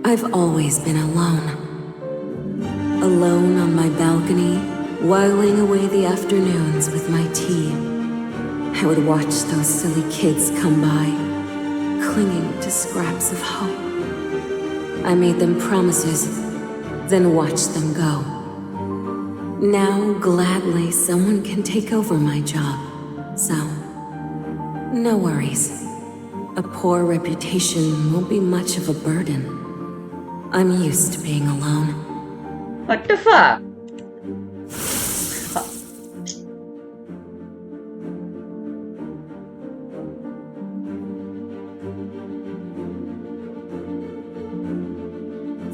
Speaker 5: I've always been alone. Alone on my balcony, whiling away the afternoons with my tea. I would watch those silly kids come by, clinging to scraps of hope. I made them promises, then watched them go. Now, gladly, someone can take over my job, so no worries. A poor reputation won't be much of a burden. I'm used to being alone.
Speaker 1: What the fuck?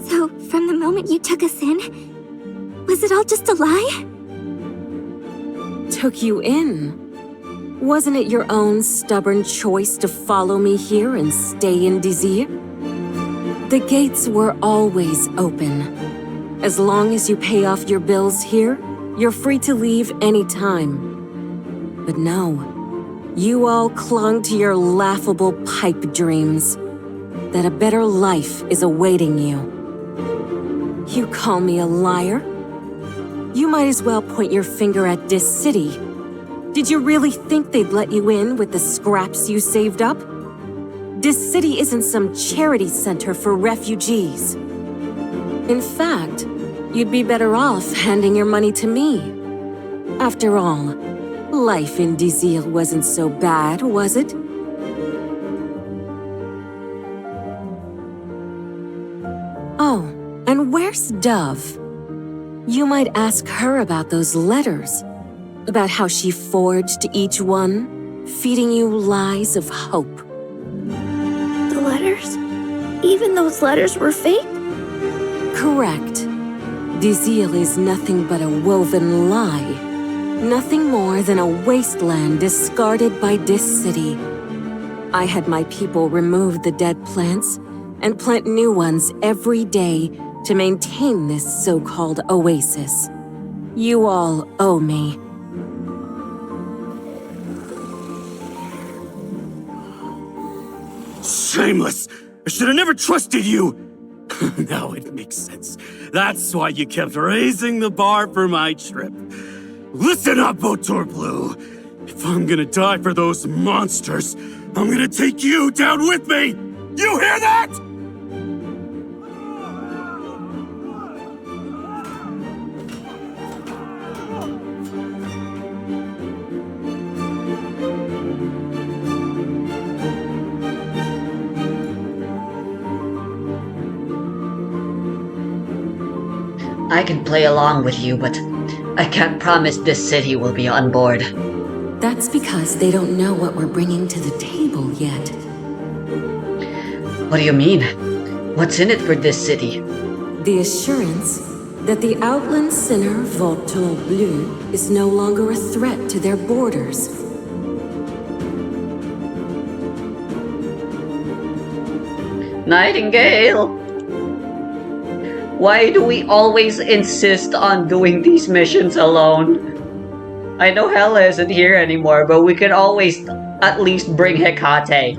Speaker 4: So, from the moment you took us in, was it all just a lie?
Speaker 5: Took you in? Wasn't it your own stubborn choice to follow me here and stay in Désir? The gates were always open. As long as you pay off your bills here, you're free to leave anytime. But no, you all clung to your laughable pipe dreams. That a better life is awaiting you. You call me a liar? You might as well point your finger at this city. Did you really think they'd let you in with the scraps you saved up? This city isn't some charity center for refugees. In fact, you'd be better off handing your money to me. After all, life in Désir wasn't so bad, was it? Oh, and where's Dove? You might ask her about those letters. About how she forged each one, feeding you lies of hope.
Speaker 2: The letters? Even those letters were fake?
Speaker 5: Correct. Désir is nothing but a woven lie. Nothing more than a wasteland discarded by this city. I had my people remove the dead plants and plant new ones every day to maintain this so-called oasis. You all owe me.
Speaker 7: Shameless! I should have never trusted you! Now it makes sense. That's why you kept raising the bar for my trip. Listen up, Blue. If I'm gonna die for those monsters, I'm gonna take you down with me! You hear that?
Speaker 1: I can play along with you, but I can't promise this city will be on board.
Speaker 5: That's because they don't know what we're bringing to the table yet.
Speaker 1: What do you mean? What's in it for this city?
Speaker 5: The assurance that the outland sinner Voltaire Bleu is no longer a threat to their borders.
Speaker 1: Nightingale! Why do we always insist on doing these missions alone? I know Hella isn't here anymore, but we can always at least bring Hecate.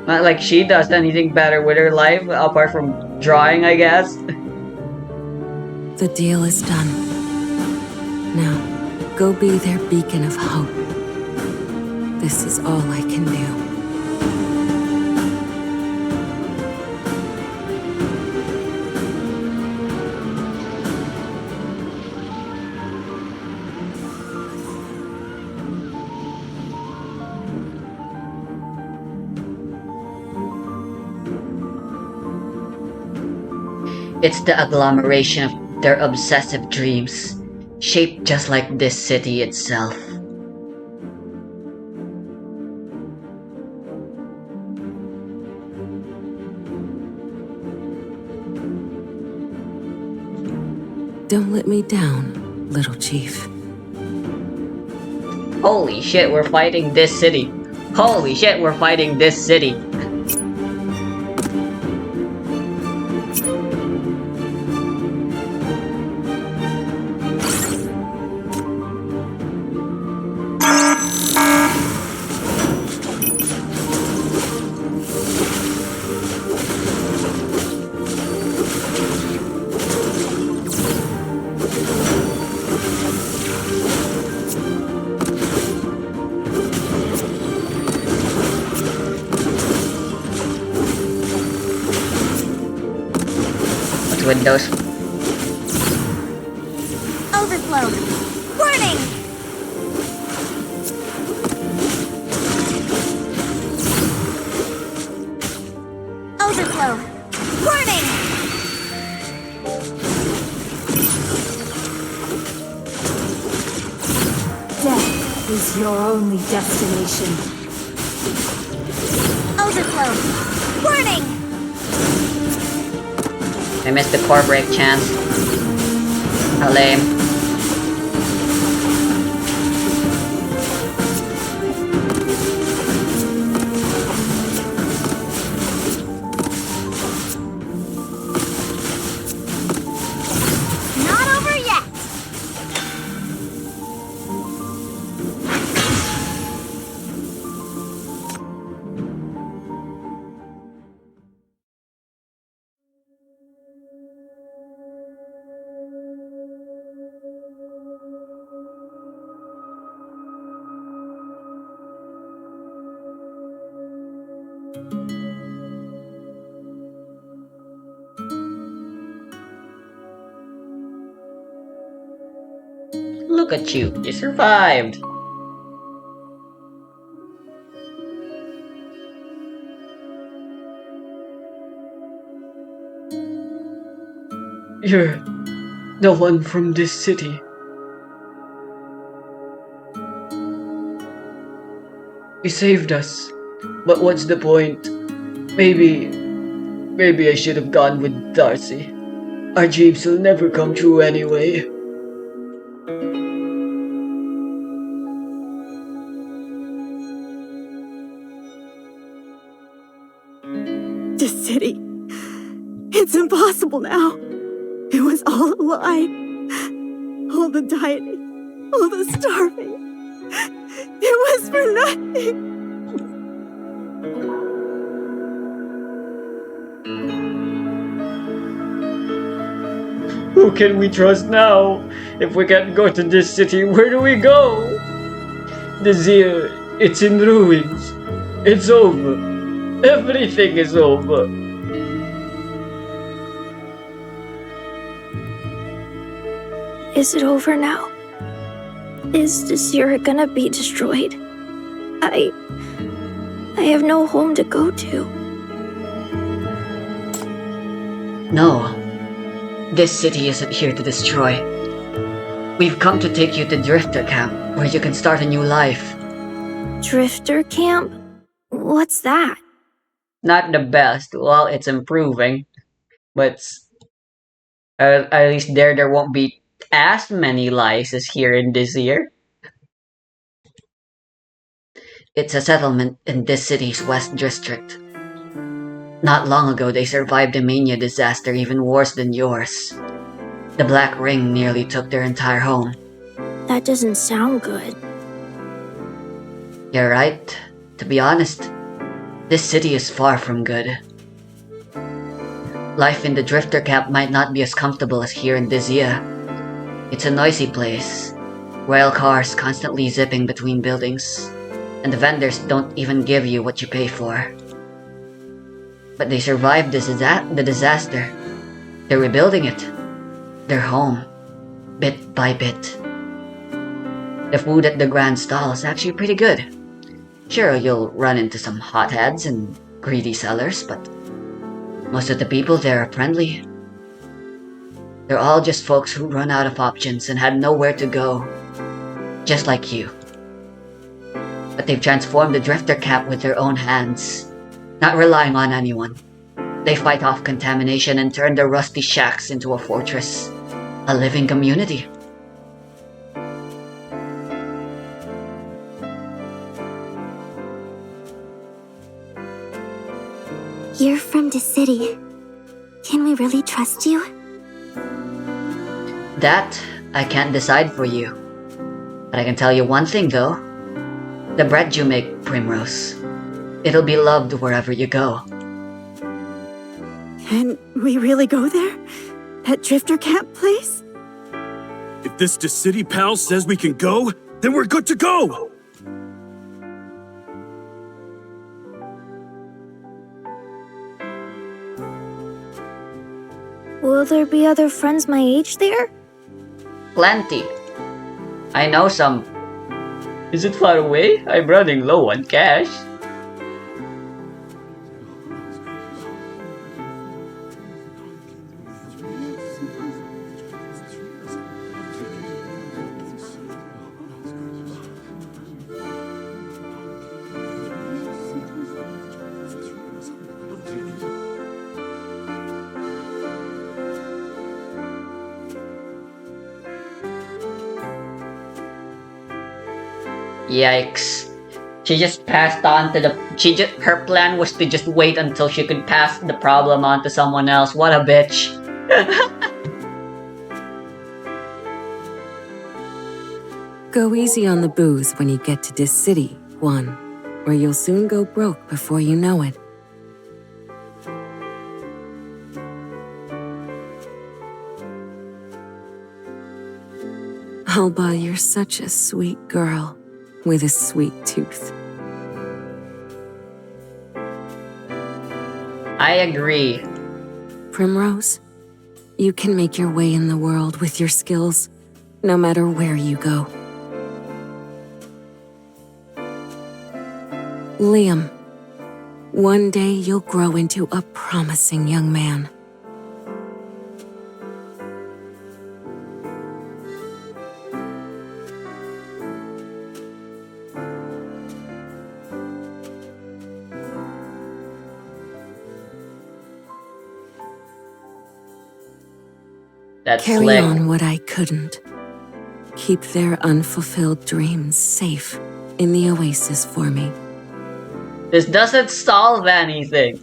Speaker 1: Not like she does anything better with her life, apart from drawing, I guess.
Speaker 5: The deal is done. Now, go be their beacon of hope. This is all I can do.
Speaker 1: It's the agglomeration of their obsessive dreams, shaped just like this city itself.
Speaker 5: Don't let me down, little chief.
Speaker 1: Holy shit, we're fighting this city. Holy shit, we're fighting this city. Windows.
Speaker 6: Overflow. Warning! Overflow. Warning!
Speaker 2: Death is your only destination.
Speaker 6: Overflow. Warning!
Speaker 1: I missed the core break chance. How lame.
Speaker 6: Not over yet!
Speaker 1: Look at you, you survived. You're the one from this city. You saved us. But what's the point? Maybe I should have gone with Darcy. Our dreams will never come true anyway.
Speaker 6: This city. It's impossible now. It was all a lie. All the dieting, all the starving. It was for nothing.
Speaker 1: Who can we trust now? If we can't go to this city, where do we go? The Zir, it's in ruins. It's over. Everything is over.
Speaker 2: Is it over now? Is the Zira gonna be destroyed? I have no home to go to.
Speaker 1: No. This city isn't here to destroy. We've come to take you to Drifter Camp, where you can start a new life.
Speaker 2: Drifter camp? What's that?
Speaker 1: Not the best. Well, it's improving, but at least there won't be as many lies as here in this year. It's a settlement in this city's West District. Not long ago, they survived a mania disaster even worse than yours. The Black Ring nearly took their entire home.
Speaker 2: That doesn't sound good.
Speaker 1: You're right. To be honest, this city is far from good. Life in the Drifter Camp might not be as comfortable as here in Dizia. It's a noisy place. Rail cars constantly zipping between buildings, and the vendors don't even give you what you pay for. But they survived the disaster. They're rebuilding it. Their home, bit by bit. The food at the Grand Stall is actually pretty good. Sure, you'll run into some hotheads and greedy sellers, but most of the people there are friendly. They're all just folks who run out of options and had nowhere to go. Just like you. But they've transformed the Drifter Camp with their own hands, not relying on anyone. They fight off contamination and turn the rusty shacks into a fortress. A living community.
Speaker 2: You're from the city. Can we really trust you?
Speaker 1: That, I can't decide for you. But I can tell you one thing though. The bread you make, Primrose. It'll be loved wherever you go.
Speaker 6: Can we really go there? That Drifter camp place?
Speaker 7: If this city pal says we can go, then we're good to go!
Speaker 2: Will there be other friends my age there?
Speaker 1: Plenty. I know some. Is it far away? I'm running low on cash. Yikes. She just passed on to her plan was to just wait until she could pass the problem on to someone else. What a bitch.
Speaker 5: Go easy on the booze when you get to this city, Juan, or you'll soon go broke before you know it. Alba, you're such a sweet girl with a sweet tooth.
Speaker 1: I agree.
Speaker 5: Primrose, you can make your way in the world with your skills, no matter where you go. Liam, one day you'll grow into a promising young man.
Speaker 1: That's
Speaker 5: Carry
Speaker 1: slick.
Speaker 5: on what I couldn't. Keep their unfulfilled dreams safe in the oasis for me.
Speaker 1: This doesn't solve anything.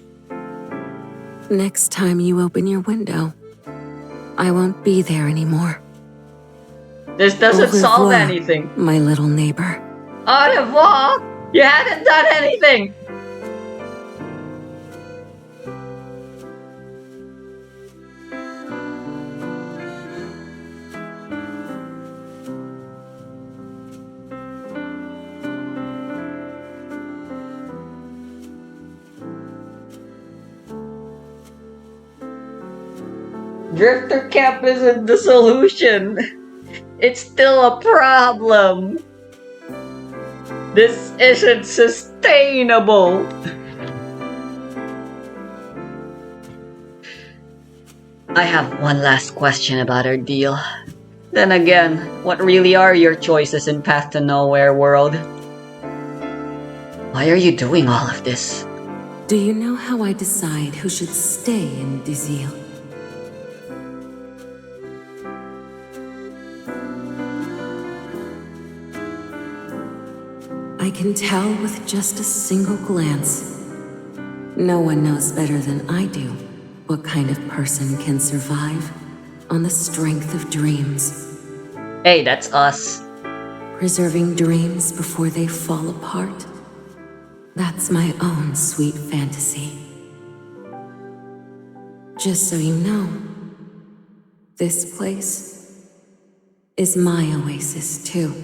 Speaker 5: Next time you open your window, I won't be there anymore.
Speaker 1: This doesn't
Speaker 5: Au
Speaker 1: solve
Speaker 5: revoir,
Speaker 1: anything.
Speaker 5: my little neighbor.
Speaker 1: Au revoir! You haven't done anything! Drifter Camp isn't the solution. It's still a problem. This isn't sustainable. I have one last question about our deal. Then again, what really are your choices in Path to Nowhere world? Why are you doing all of this?
Speaker 5: Do you know how I decide who should stay in Dizil? I can tell with just a single glance. No one knows better than I do what kind of person can survive on the strength of dreams.
Speaker 1: Hey, that's us.
Speaker 5: Preserving dreams before they fall apart. That's my own sweet fantasy. Just so you know, this place is my oasis too.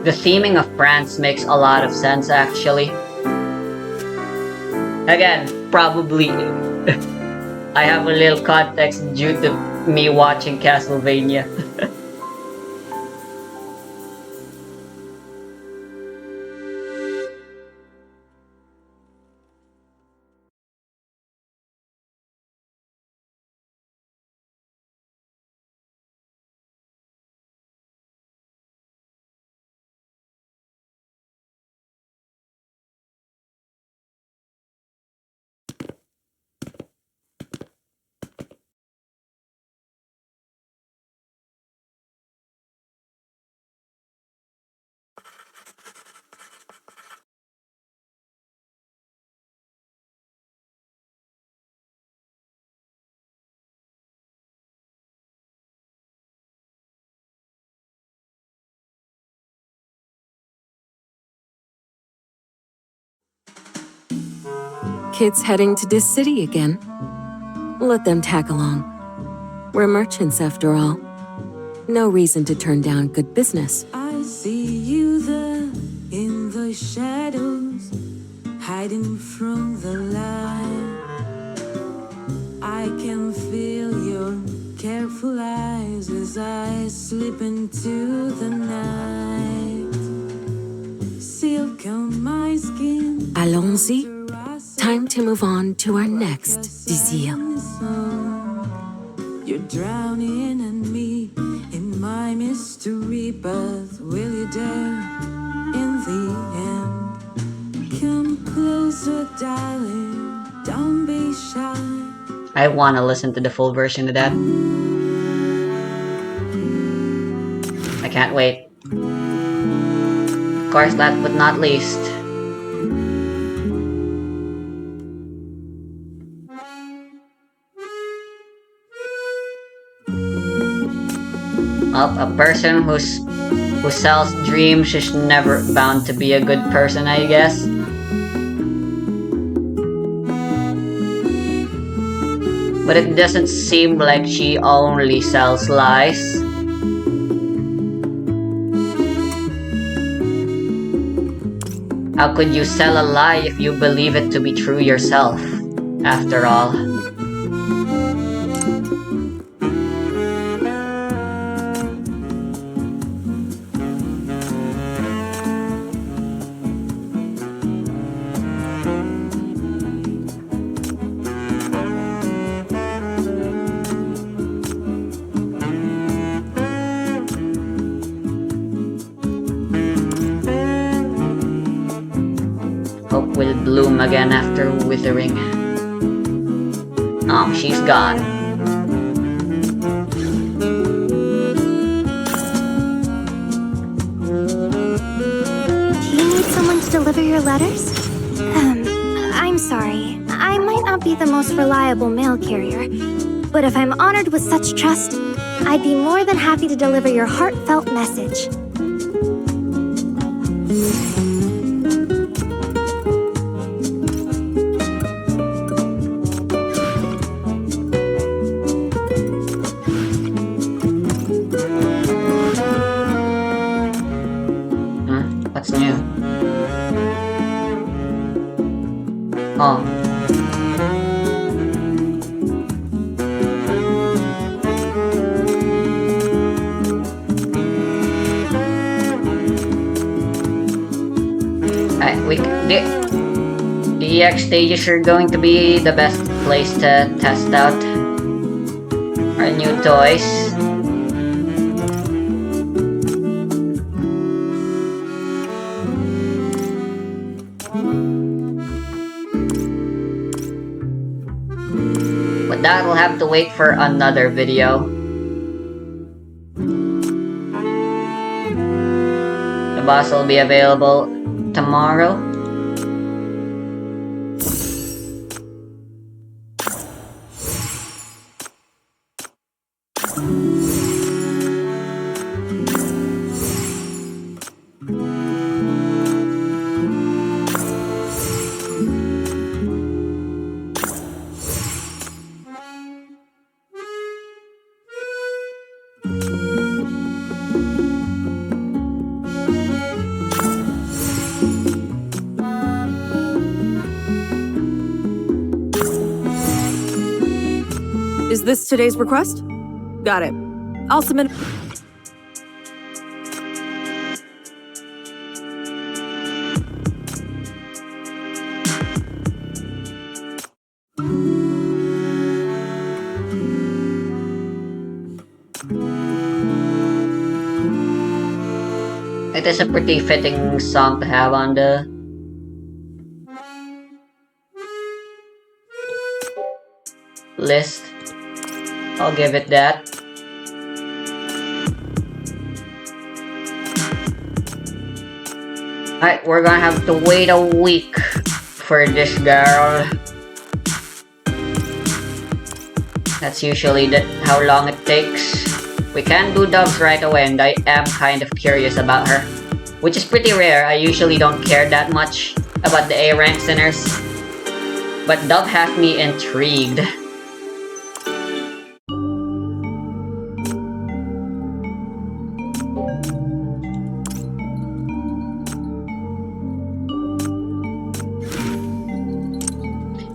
Speaker 1: The theming of France makes a lot of sense actually. Again, probably I have a little context due to me watching Castlevania.
Speaker 5: Kids heading to this city again. Let them tag along. We're merchants after all. No reason to turn down good business.
Speaker 8: I see you there in the shadows, hiding from the light. I can feel your careful eyes as I slip into the night. Silk on my skin.
Speaker 5: Allons-y. Time to move on to our next Dizil.
Speaker 8: You're drowning in me, in my mystery, but will you dare in the end? Come closer, darling, don't be shy.
Speaker 1: I wanna listen to the full version of that. I can't wait. Of course, last but not least, a person who sells dreams is never bound to be a good person, I guess. But it doesn't seem like she only sells lies. How could you sell a lie if you believe it to be true yourself, after all? Hope will bloom again after withering. Oh, she's gone.
Speaker 2: Do you need someone to deliver for your letters? I'm sorry. I might not be the most reliable mail carrier, but if I'm honored with such trust, I'd be more than happy to deliver your heartfelt message.
Speaker 1: What's new? Oh. The EX stages are going to be the best place to test out our new toys. But that'll have to wait for another video. The boss will be available tomorrow.
Speaker 3: Is this today's request? Got it. I'll submit.
Speaker 1: It is a pretty fitting song to have on the list. I'll give it that. Alright, we're gonna have to wait a week for this girl. That's usually how long it takes. We can do dubs right away, and I am kind of curious about her. Which is pretty rare. I usually don't care that much about the A rank sinners. But dub has me intrigued.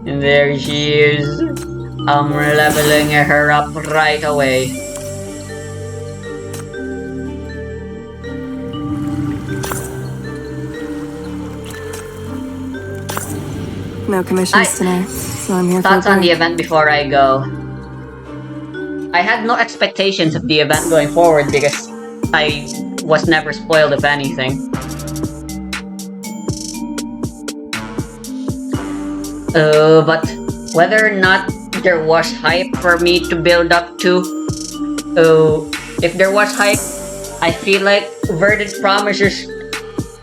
Speaker 1: And there she is. I'm leveling her up right away.
Speaker 3: No commissions tonight, so I'm here for a
Speaker 1: Thoughts on the
Speaker 3: break.
Speaker 1: event before I go? I had no expectations of the event going forward because I was never spoiled of anything. But whether or not there was hype for me to build up to, if there was hype, I feel like Verdant Promises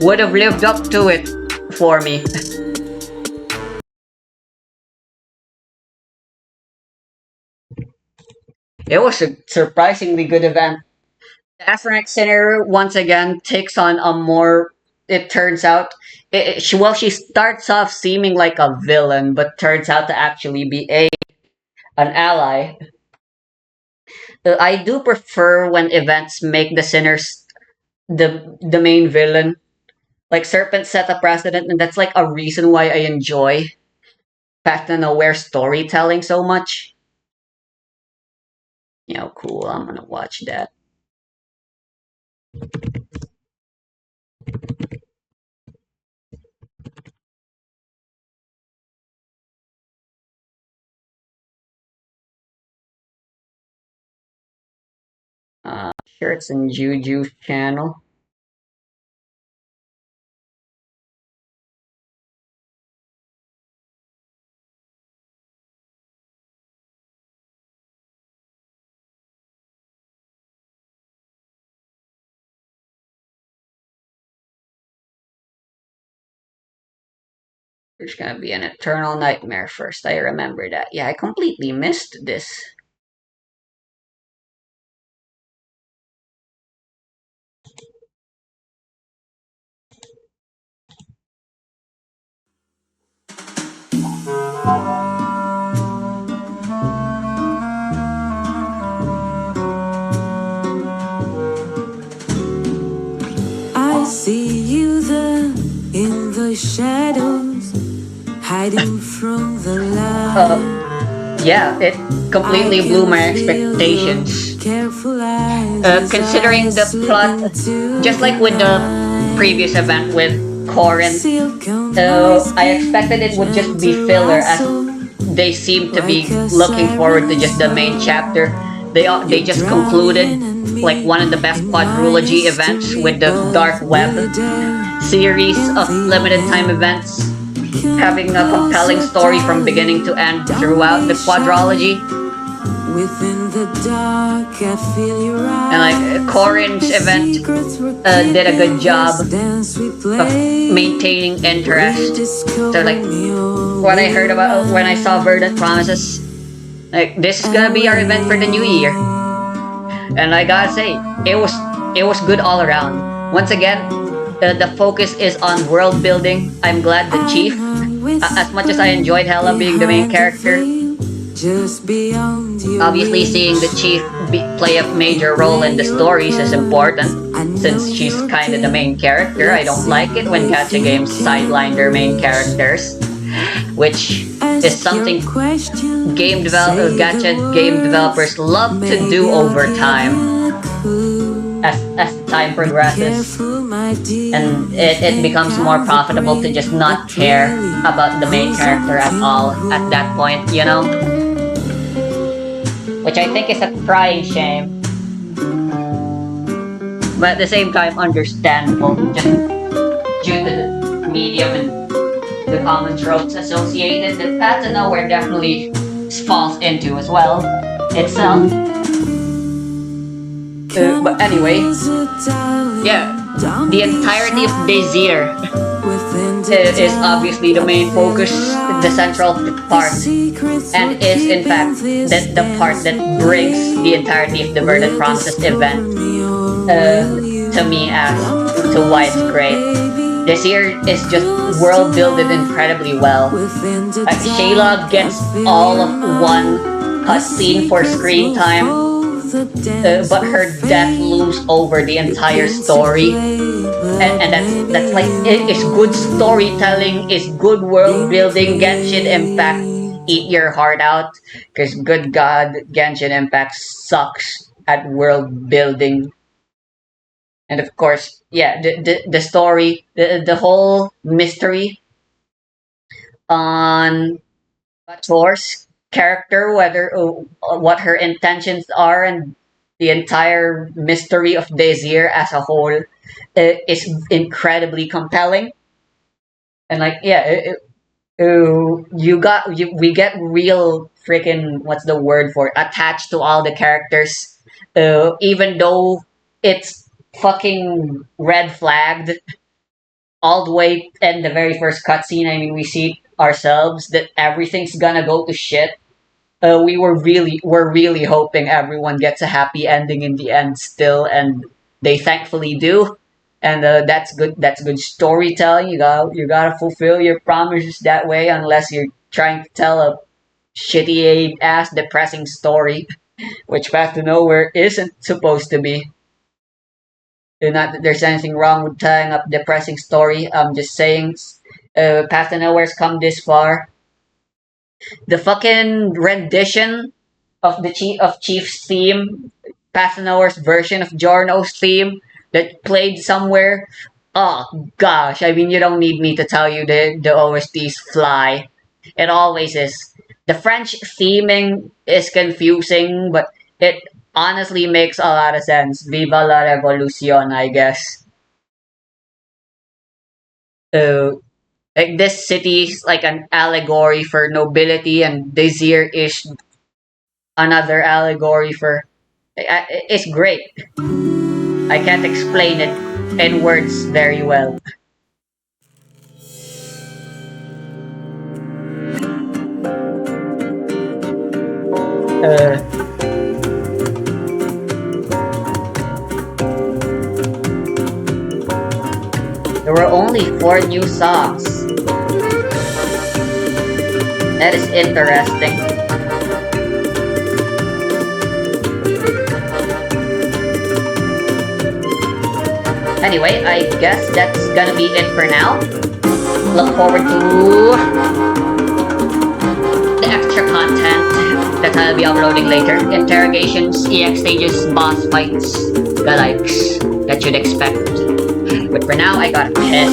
Speaker 1: would have lived up to it for me. It was a surprisingly good event. The F-Rank Center once again takes on a more. It turns out, she starts off seeming like a villain, but turns out to actually be an ally. I do prefer when events make the sinners the main villain. Like Serpent set a precedent, and that's like a reason why I enjoy Path and Aware storytelling so much. Cool. I'm gonna watch that. Sure, it's in Juju's channel. It's gonna be an eternal nightmare first. I remember that. Yeah, I completely missed this.
Speaker 8: I see you there in the shadows, hiding from the
Speaker 1: Uh,
Speaker 8: light.
Speaker 1: yeah, it
Speaker 8: I
Speaker 1: completely blew
Speaker 8: can
Speaker 1: my
Speaker 8: feel your
Speaker 1: expectations.
Speaker 8: careful eyes as I
Speaker 1: Considering the
Speaker 8: slip
Speaker 1: plot,
Speaker 8: into
Speaker 1: just
Speaker 8: the
Speaker 1: like with the previous
Speaker 8: night.
Speaker 1: event with Corin,
Speaker 8: Silk on my
Speaker 1: I expected
Speaker 8: skin,
Speaker 1: it would just be
Speaker 8: gentle
Speaker 1: filler, as
Speaker 8: rustle,
Speaker 1: they seem to
Speaker 8: like
Speaker 1: be
Speaker 8: a
Speaker 1: looking forward to
Speaker 8: siren
Speaker 1: just the main chapter.
Speaker 8: song.
Speaker 1: They
Speaker 8: You're
Speaker 1: just concluded
Speaker 8: drowning in
Speaker 1: like
Speaker 8: me
Speaker 1: one of the best
Speaker 8: in my
Speaker 1: quadrilogy events
Speaker 8: mystery,
Speaker 1: with the
Speaker 8: but
Speaker 1: Dark
Speaker 8: will
Speaker 1: Web
Speaker 8: you dare
Speaker 1: series
Speaker 8: in
Speaker 1: of
Speaker 8: the
Speaker 1: limited time
Speaker 8: end?
Speaker 1: events,
Speaker 8: Come
Speaker 1: having a compelling
Speaker 8: closer,
Speaker 1: story from beginning to
Speaker 8: darling.
Speaker 1: end
Speaker 8: Don't
Speaker 1: throughout
Speaker 8: be
Speaker 1: the
Speaker 8: shy.
Speaker 1: quadrology.
Speaker 8: Within the dark, I feel your
Speaker 1: And like
Speaker 8: eyes.
Speaker 1: Corin's
Speaker 8: The
Speaker 1: event
Speaker 8: secrets we're
Speaker 1: did a good
Speaker 8: keeping, this
Speaker 1: job
Speaker 8: dance we
Speaker 1: of
Speaker 8: play.
Speaker 1: maintaining
Speaker 8: Will you
Speaker 1: interest. So
Speaker 8: discover
Speaker 1: like
Speaker 8: me or
Speaker 1: what I
Speaker 8: will
Speaker 1: heard
Speaker 8: you
Speaker 1: about when I saw Verdant
Speaker 8: run
Speaker 1: Promises, like this is gonna be our event for the new year,
Speaker 8: away?
Speaker 1: and I gotta say it was good all around. Once again, the focus is on world building. I'm glad the
Speaker 8: I'm
Speaker 1: chief,
Speaker 8: a
Speaker 1: as much as
Speaker 8: whisper
Speaker 1: I enjoyed Hella being the main
Speaker 8: behind the
Speaker 1: character,
Speaker 8: veil, just beyond your
Speaker 1: obviously seeing the
Speaker 8: reach.
Speaker 1: chief play a
Speaker 8: Pick
Speaker 1: major role
Speaker 8: where
Speaker 1: in the
Speaker 8: you're
Speaker 1: stories is important.
Speaker 8: going. I know
Speaker 1: Since she's
Speaker 8: you're
Speaker 1: kind of the
Speaker 8: game.
Speaker 1: main character, I
Speaker 8: Let's
Speaker 1: don't
Speaker 8: see
Speaker 1: like it when
Speaker 8: if
Speaker 1: gacha
Speaker 8: you
Speaker 1: games sideline their
Speaker 8: can
Speaker 1: main
Speaker 8: reach.
Speaker 1: characters, which is
Speaker 8: Ask your
Speaker 1: something
Speaker 8: question, say the
Speaker 1: gacha game
Speaker 8: words.
Speaker 1: developers love to
Speaker 8: Maybe
Speaker 1: do
Speaker 8: I'll
Speaker 1: over
Speaker 8: give
Speaker 1: time
Speaker 8: you a clue.
Speaker 1: as the time
Speaker 8: Be
Speaker 1: progresses,
Speaker 8: careful, my dear.
Speaker 1: and
Speaker 8: You
Speaker 1: it
Speaker 8: think
Speaker 1: becomes more
Speaker 8: I'm the
Speaker 1: profitable to
Speaker 8: brave,
Speaker 1: just not
Speaker 8: but
Speaker 1: care
Speaker 8: really,
Speaker 1: about the main
Speaker 8: who's
Speaker 1: character at
Speaker 8: acting
Speaker 1: all at that
Speaker 8: who?
Speaker 1: point, you know? Which I think is a crying shame, but at the same time understandable, just due to the medium and the common tropes associated that Path to Nowhere definitely falls into as well itself.
Speaker 8: Come
Speaker 1: But anyway,
Speaker 8: closer,
Speaker 1: yeah,
Speaker 8: darling. Don't
Speaker 1: the
Speaker 8: be
Speaker 1: entirety of
Speaker 8: shy.
Speaker 1: Daisir
Speaker 8: Within the
Speaker 1: is obviously
Speaker 8: dark,
Speaker 1: the
Speaker 8: I
Speaker 1: main
Speaker 8: feel your
Speaker 1: focus, the central
Speaker 8: eyes. The
Speaker 1: part,
Speaker 8: secrets we're
Speaker 1: and is in
Speaker 8: keeping,
Speaker 1: fact
Speaker 8: this
Speaker 1: the part
Speaker 8: dance
Speaker 1: that
Speaker 8: we
Speaker 1: brings the
Speaker 8: play.
Speaker 1: entirety of the
Speaker 8: Will
Speaker 1: Verdant
Speaker 8: you
Speaker 1: Promises event
Speaker 8: discover me or
Speaker 1: uh,
Speaker 8: will you
Speaker 1: to me as
Speaker 8: come
Speaker 1: to why it's
Speaker 8: closer,
Speaker 1: great. This
Speaker 8: baby?
Speaker 1: year is just
Speaker 8: Close to
Speaker 1: world builded
Speaker 8: light.
Speaker 1: incredibly well.
Speaker 8: Within the
Speaker 1: Shayla
Speaker 8: dark, I
Speaker 1: gets
Speaker 8: feel
Speaker 1: all
Speaker 8: your
Speaker 1: of one
Speaker 8: mind. The
Speaker 1: cutscene for
Speaker 8: secrets
Speaker 1: screen
Speaker 8: will
Speaker 1: time,
Speaker 8: fold, the dance
Speaker 1: but
Speaker 8: will
Speaker 1: her death
Speaker 8: fade.
Speaker 1: looms over the entire
Speaker 8: Begins to
Speaker 1: story,
Speaker 8: play, but
Speaker 1: and
Speaker 8: maybe
Speaker 1: that's like it's good
Speaker 8: you
Speaker 1: storytelling, is good world
Speaker 8: think
Speaker 1: building. Genshin Impact,
Speaker 8: free.
Speaker 1: eat your heart out, because good God, Genshin Impact sucks at world building. And of course, yeah, the story, the whole mystery on Bator's character, whether what her intentions are, and the entire mystery of Desir as a whole is incredibly compelling. And like, yeah, we get real freaking, what's the word for it, attached to all the characters, even though it's fucking red flagged all the way in the very first cutscene. I mean, we see ourselves that everything's gonna go to shit. We're really hoping everyone gets a happy ending in the end still, and they thankfully do. And that's good. That's good storytelling. You gotta fulfill your promises that way, unless you're trying to tell a shitty ass depressing story, which Path to Nowhere isn't supposed to be. Not that there's anything wrong with telling a depressing story. I'm just saying, Path to Nowhere's come this far. The fucking rendition of the Chief's theme, Pathanower's version of Jorno's theme that played somewhere. Oh gosh, I mean, you don't need me to tell you the OSTs fly. It always is. The French theming is confusing, but it honestly makes a lot of sense. Viva la revolution, I guess. Uh, like this city is like an allegory for nobility, and Desir is another allegory for. It's great. I can't explain it in words very well. Uh, there were only 4 new songs. That is interesting. Anyway, I guess that's gonna be it for now. Look forward to the extra content that I'll be uploading later. Interrogations, EX stages, boss fights, the likes that you'd expect. But for now, I gotta piss.